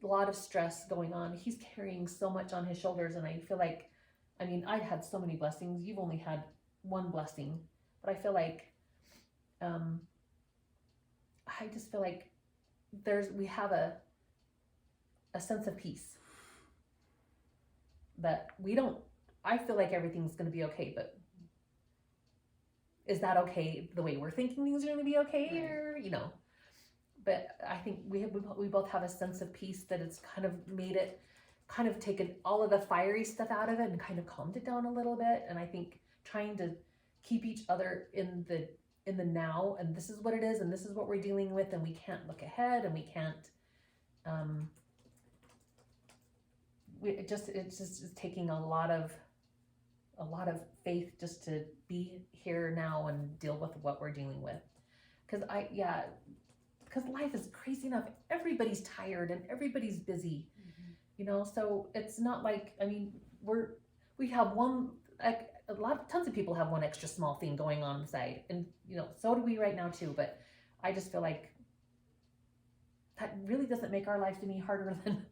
a lot of stress going on. He's carrying so much on his shoulders. And I feel like, I mean, I've had so many blessings. You've only had one blessing, but I feel like, I just feel like we have a sense of peace that I feel like everything's going to be okay, but is that okay the way we're thinking things are going to be okay? Right. Or, you know, but I think we both have a sense of peace that it's kind of made it, kind of taken all of the fiery stuff out of it and kind of calmed it down a little bit. And I think trying to keep each other in the now, and this is what it is, and this is what we're dealing with, and we can't look ahead, and we can't, it's just taking a lot of faith just to be here now and deal with what we're dealing with. Because life is crazy enough. Everybody's tired and everybody's busy, you know, so it's not like, I mean, we have one, like tons of people have one extra small thing going on side, and, you know, so do we right now too. But I just feel like that really doesn't make our lives any harder than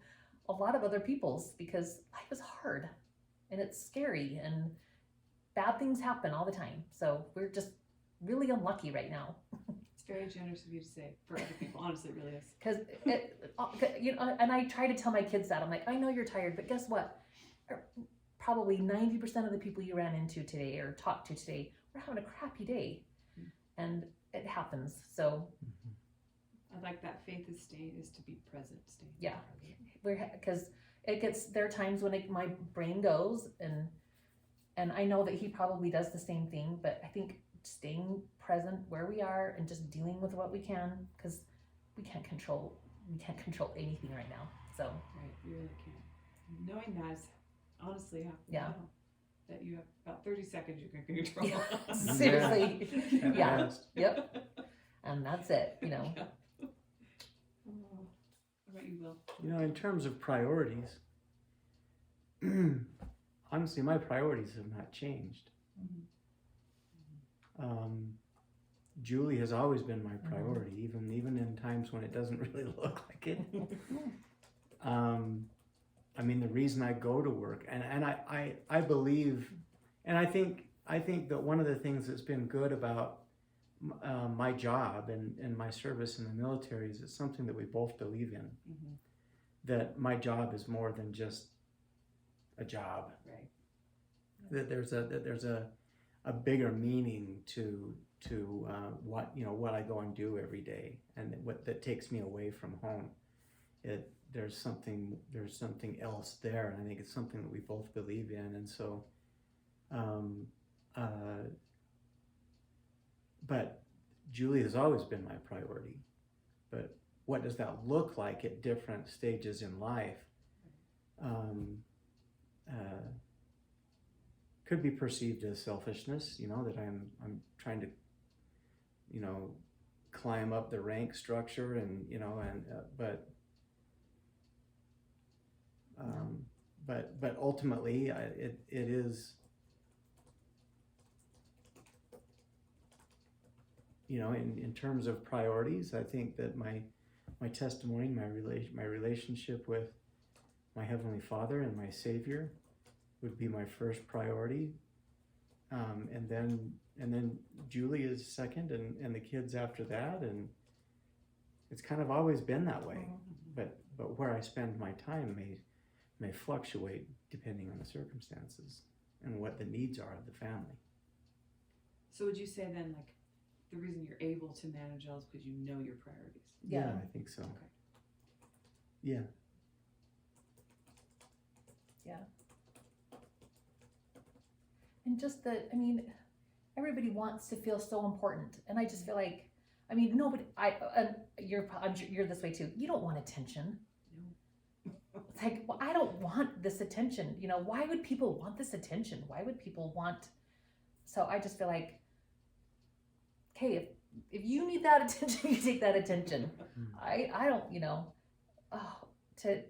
a lot of other people's, because life is hard and it's scary and bad things happen all the time. So we're just really unlucky right now. It's very generous of you to say for other people. Honestly, it really is. Because you know, and I try to tell my kids that. I'm like, I know you're tired, but guess what? probably 90% of the people you ran into today or talked to today were having a crappy day. And it happens. So I like that faith is staying is to be present, staying. Yeah. Because there are times when my brain goes, and I know that he probably does the same thing, but I think staying present where we are and just dealing with what we can, because we can't control anything right now. So Right, you really can't. Knowing that is honestly Yeah. that you have about 30 seconds you can control. Yeah, seriously. At Yeah. best. Yep. And that's it, you know. Yeah. Oh, how about you, Will? You know, in terms of priorities, honestly, my priorities have not changed. Julie has always been my priority, even in times when it doesn't really look like it. I mean, the reason I go to work, and I believe, and I think that one of the things that's been good about my job and my service in the military is it's something that we both believe in. Mm-hmm. That my job is more than just a job. Right. That there's a bigger meaning to what I go and do every day, and what that takes me away from home. There's something else there, and I think it's something that we both believe in, and so but Julie has always been my priority. But what does that look like at different stages in life? Could be perceived as selfishness, that I'm trying to, climb up the rank structure, and but ultimately it is, in terms of priorities, I think that my testimony, my relationship with my Heavenly Father and my Savior would be my first priority, and then Julie is second, and the kids after that, and it's kind of always been that way. But where I spend my time may fluctuate depending on the circumstances and what the needs are of the family. So would you say then, like, the reason you're able to manage all is because you know your priorities? Yeah. I think so. Okay. Yeah. And just everybody wants to feel so important, and I just feel like, nobody. You're this way too. You don't want attention. No. It's like, well, I don't want this attention. Why would people want this attention? Why would people want? So I just feel like, okay, if you need that attention, you take that attention. I don't, to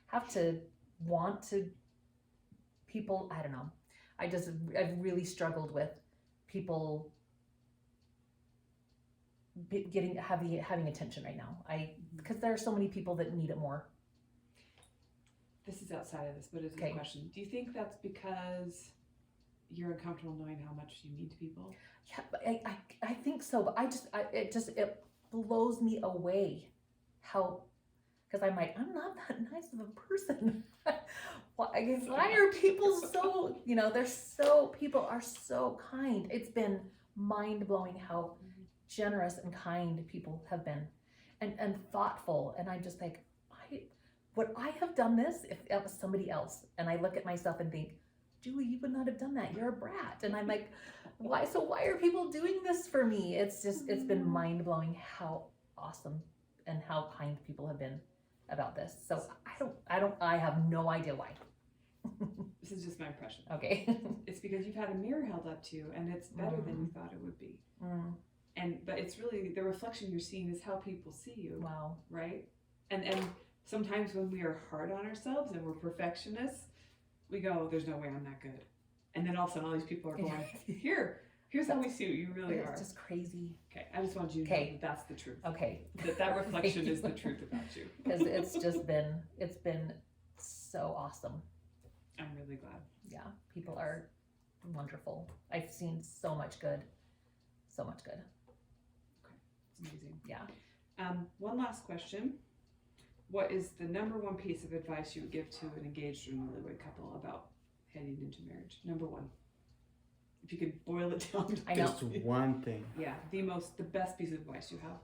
have to want to people. I don't know. I've really struggled with people having attention right now. Because there are so many people that need it more. This is outside of this, but it's Okay. a question. Do you think that's because you're uncomfortable knowing how much you need people? Yeah, but I think so, but it blows me away how, because I'm like, I'm not that nice of a person. Why are people so, people are so kind. It's been mind blowing how generous and kind people have been, and thoughtful. And I'm just like, would I have done this if it was somebody else? And I look at myself and think, Julie, you would not have done that. You're a brat. And I'm like, why? So why are people doing this for me? It's been mind blowing how awesome and how kind people have been about this. So I have no idea why. This is just my impression. Okay. It's because you've had a mirror held up to you, and it's better than you thought it would be. But it's really the reflection you're seeing is how people see you. Wow. Right? And sometimes when we are hard on ourselves and we're perfectionists, we go, there's no way I'm that good. And then all of a sudden all these people are going, here's how we see you. You really are. It's just crazy. Okay, I just want you to know that that's the truth. Okay. That reflection is the truth about you. Because it's been so awesome. I'm really glad. Yeah, people are wonderful. I've seen so much good. So much good. It's amazing. Yeah. One last question. What is the number one piece of advice you would give to an engaged or newlywed couple about heading into marriage? Number one. If you could boil it down to I know. Just one thing. yeah, the best piece of advice you have.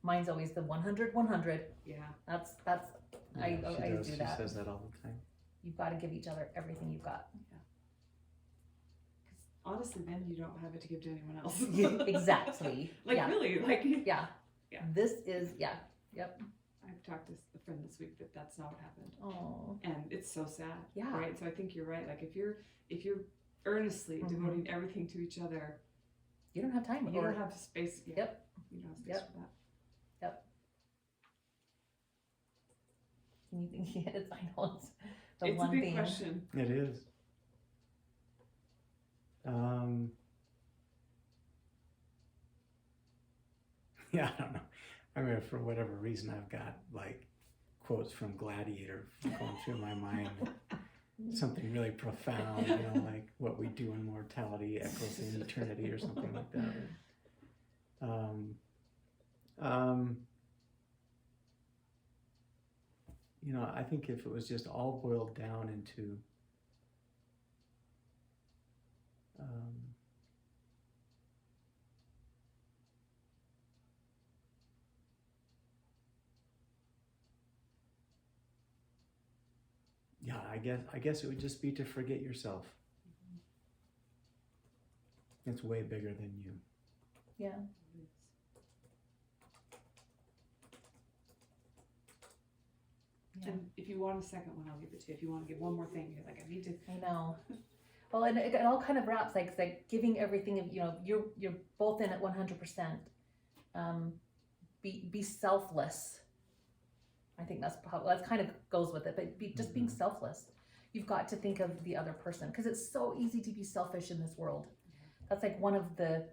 Mine's always the 100-100. Yeah. That's Yeah, I she does. do She that. says that all the time. You've got to give each other everything you've got. Honestly, then you don't have it to give to anyone else. Exactly. Like yeah. really, like Yeah. Yeah. This is Yep. I've talked to a friend this week that's not what happened, Oh. and it's so sad. Yeah. Right. So I think you're right. Like if you're earnestly Mhm. devoting everything to each other, You don't have time. you or- don't have space. Yeah, Yep. You don't have space Yep. for that. You think yes, I know it's the It's one a big thing. question. It is. Yeah, I don't know. I mean, for whatever reason, I've got like quotes from Gladiator going through my mind. Something really profound, you know, like what we do in mortality echoes in eternity or something like that. You know, I think if it was just all boiled down into yeah, I guess it would just be to forget yourself. It's way bigger than you. Yeah. Yeah. And if you want a second one, I'll give it to you. If you want to give one more thing, you're like, I need to. I know. Well, and it all kind of wraps like giving everything of, you know, you're both in at 100%. Be selfless. I think that's kind of goes with it, but just being selfless. You've got to think of the other person, because it's so easy to be selfish in this world. That's like one of the,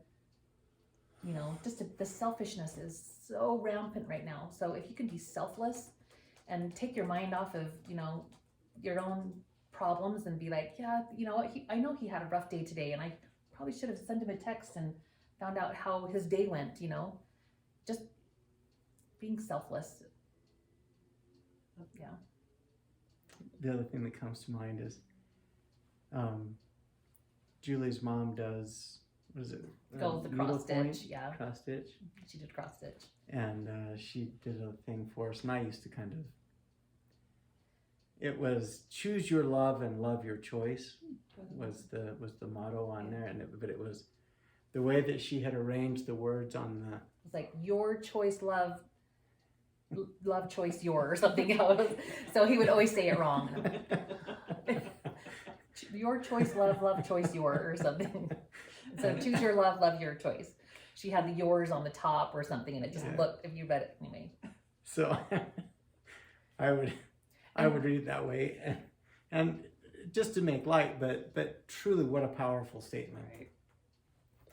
you know, the selfishness is so rampant right now. So if you can be selfless and take your mind off of, you know, your own problems and be like, yeah, you know what, I know he had a rough day today, and I probably should have sent him a text and found out how his day went, you know, just being selfless. Yeah. The other thing that comes to mind is Julie's mom does, what is it? Go with the cross needlepoint? stitch, yeah. Cross stitch. She did cross stitch. And she did a thing for us, and I used to kind of, it was choose your love and love your choice was the motto on there, and but it was the way that she had arranged the words on the. It's like your choice, love choice, your, or something else. So he would always say it wrong. Your choice, love choice, your, or something. So choose your love your choice. She had the yours on the top or something, and it just looked, if you read it anyway. So I would read it that way, and just to make light, but truly, what a powerful statement. Right.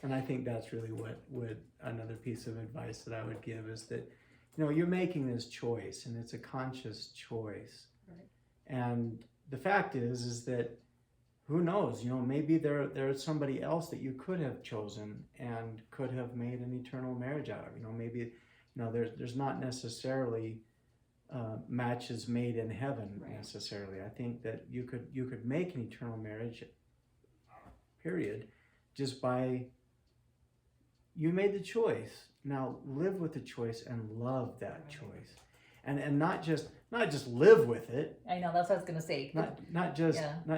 And I think that's really what would another piece of advice that I would give is that, you know, you're making this choice, and it's a conscious choice. Right. And the fact is that who knows, you know, maybe there's somebody else that you could have chosen and could have made an eternal marriage out of. You know, maybe, you know, there's not necessarily matches made in heaven necessarily. I think that you could make an eternal marriage, period, just by you made the choice. Now live with the choice and love that choice, and not just live with it. I know, that's what I was gonna say. Not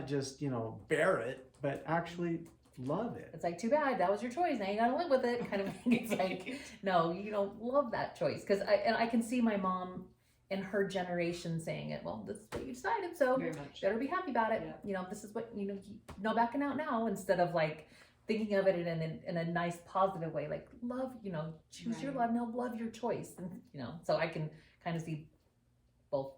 just you know, bear it, but actually love it. It's like, too bad, that was your choice, now you gotta live with it, kind of thing. It's like, no, you don't love that choice. Because I can see my mom in her generation saying it, well, this is what you decided, so Very much. better be happy about it. Yeah. You know, this is what, you know, no backing out now, instead of like thinking of it in a nice positive way, like love, you know, choose your love, no, love your choice. And, you know, so I can kind of see both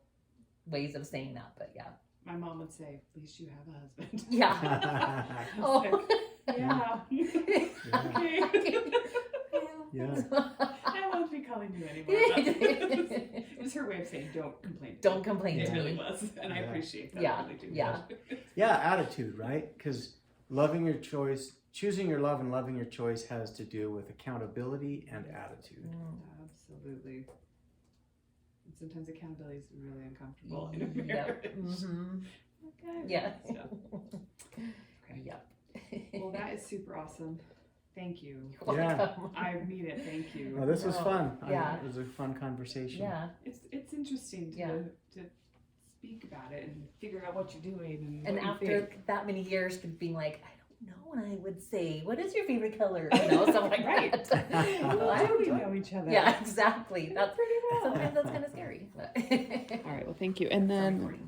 ways of saying that, but yeah. My mom would say, at least you have a husband. Yeah. Oh. Yeah. Okay. Yeah. I won't be calling you anymore. It was her way of saying, don't complain. Don't complain It to really me. was, and I appreciate that. Yeah, I really do. yeah. Yeah, attitude, right? Because loving your choice, choosing your love and loving your choice has to do with accountability and attitude. Absolutely. And sometimes accountability is really uncomfortable in a Yep. marriage. Mm-hmm. Okay. Yeah. So, okay. Yep. Well, that is super awesome. Thank you. You're Yeah. welcome. I mean it. Thank you. Well, this was No. fun. Yeah. It was a fun conversation. Yeah. It's interesting to Yeah. to speak about it and figure out what you're doing And what you after think. that many years being like, I don't know what I would say. What is your favorite color? You know, something like Right. that. Little I do we don't- know each other. Yeah, exactly. That's pretty well. sometimes that's kind of scary. But All right. Well, thank you. And Sorry, then Courtney.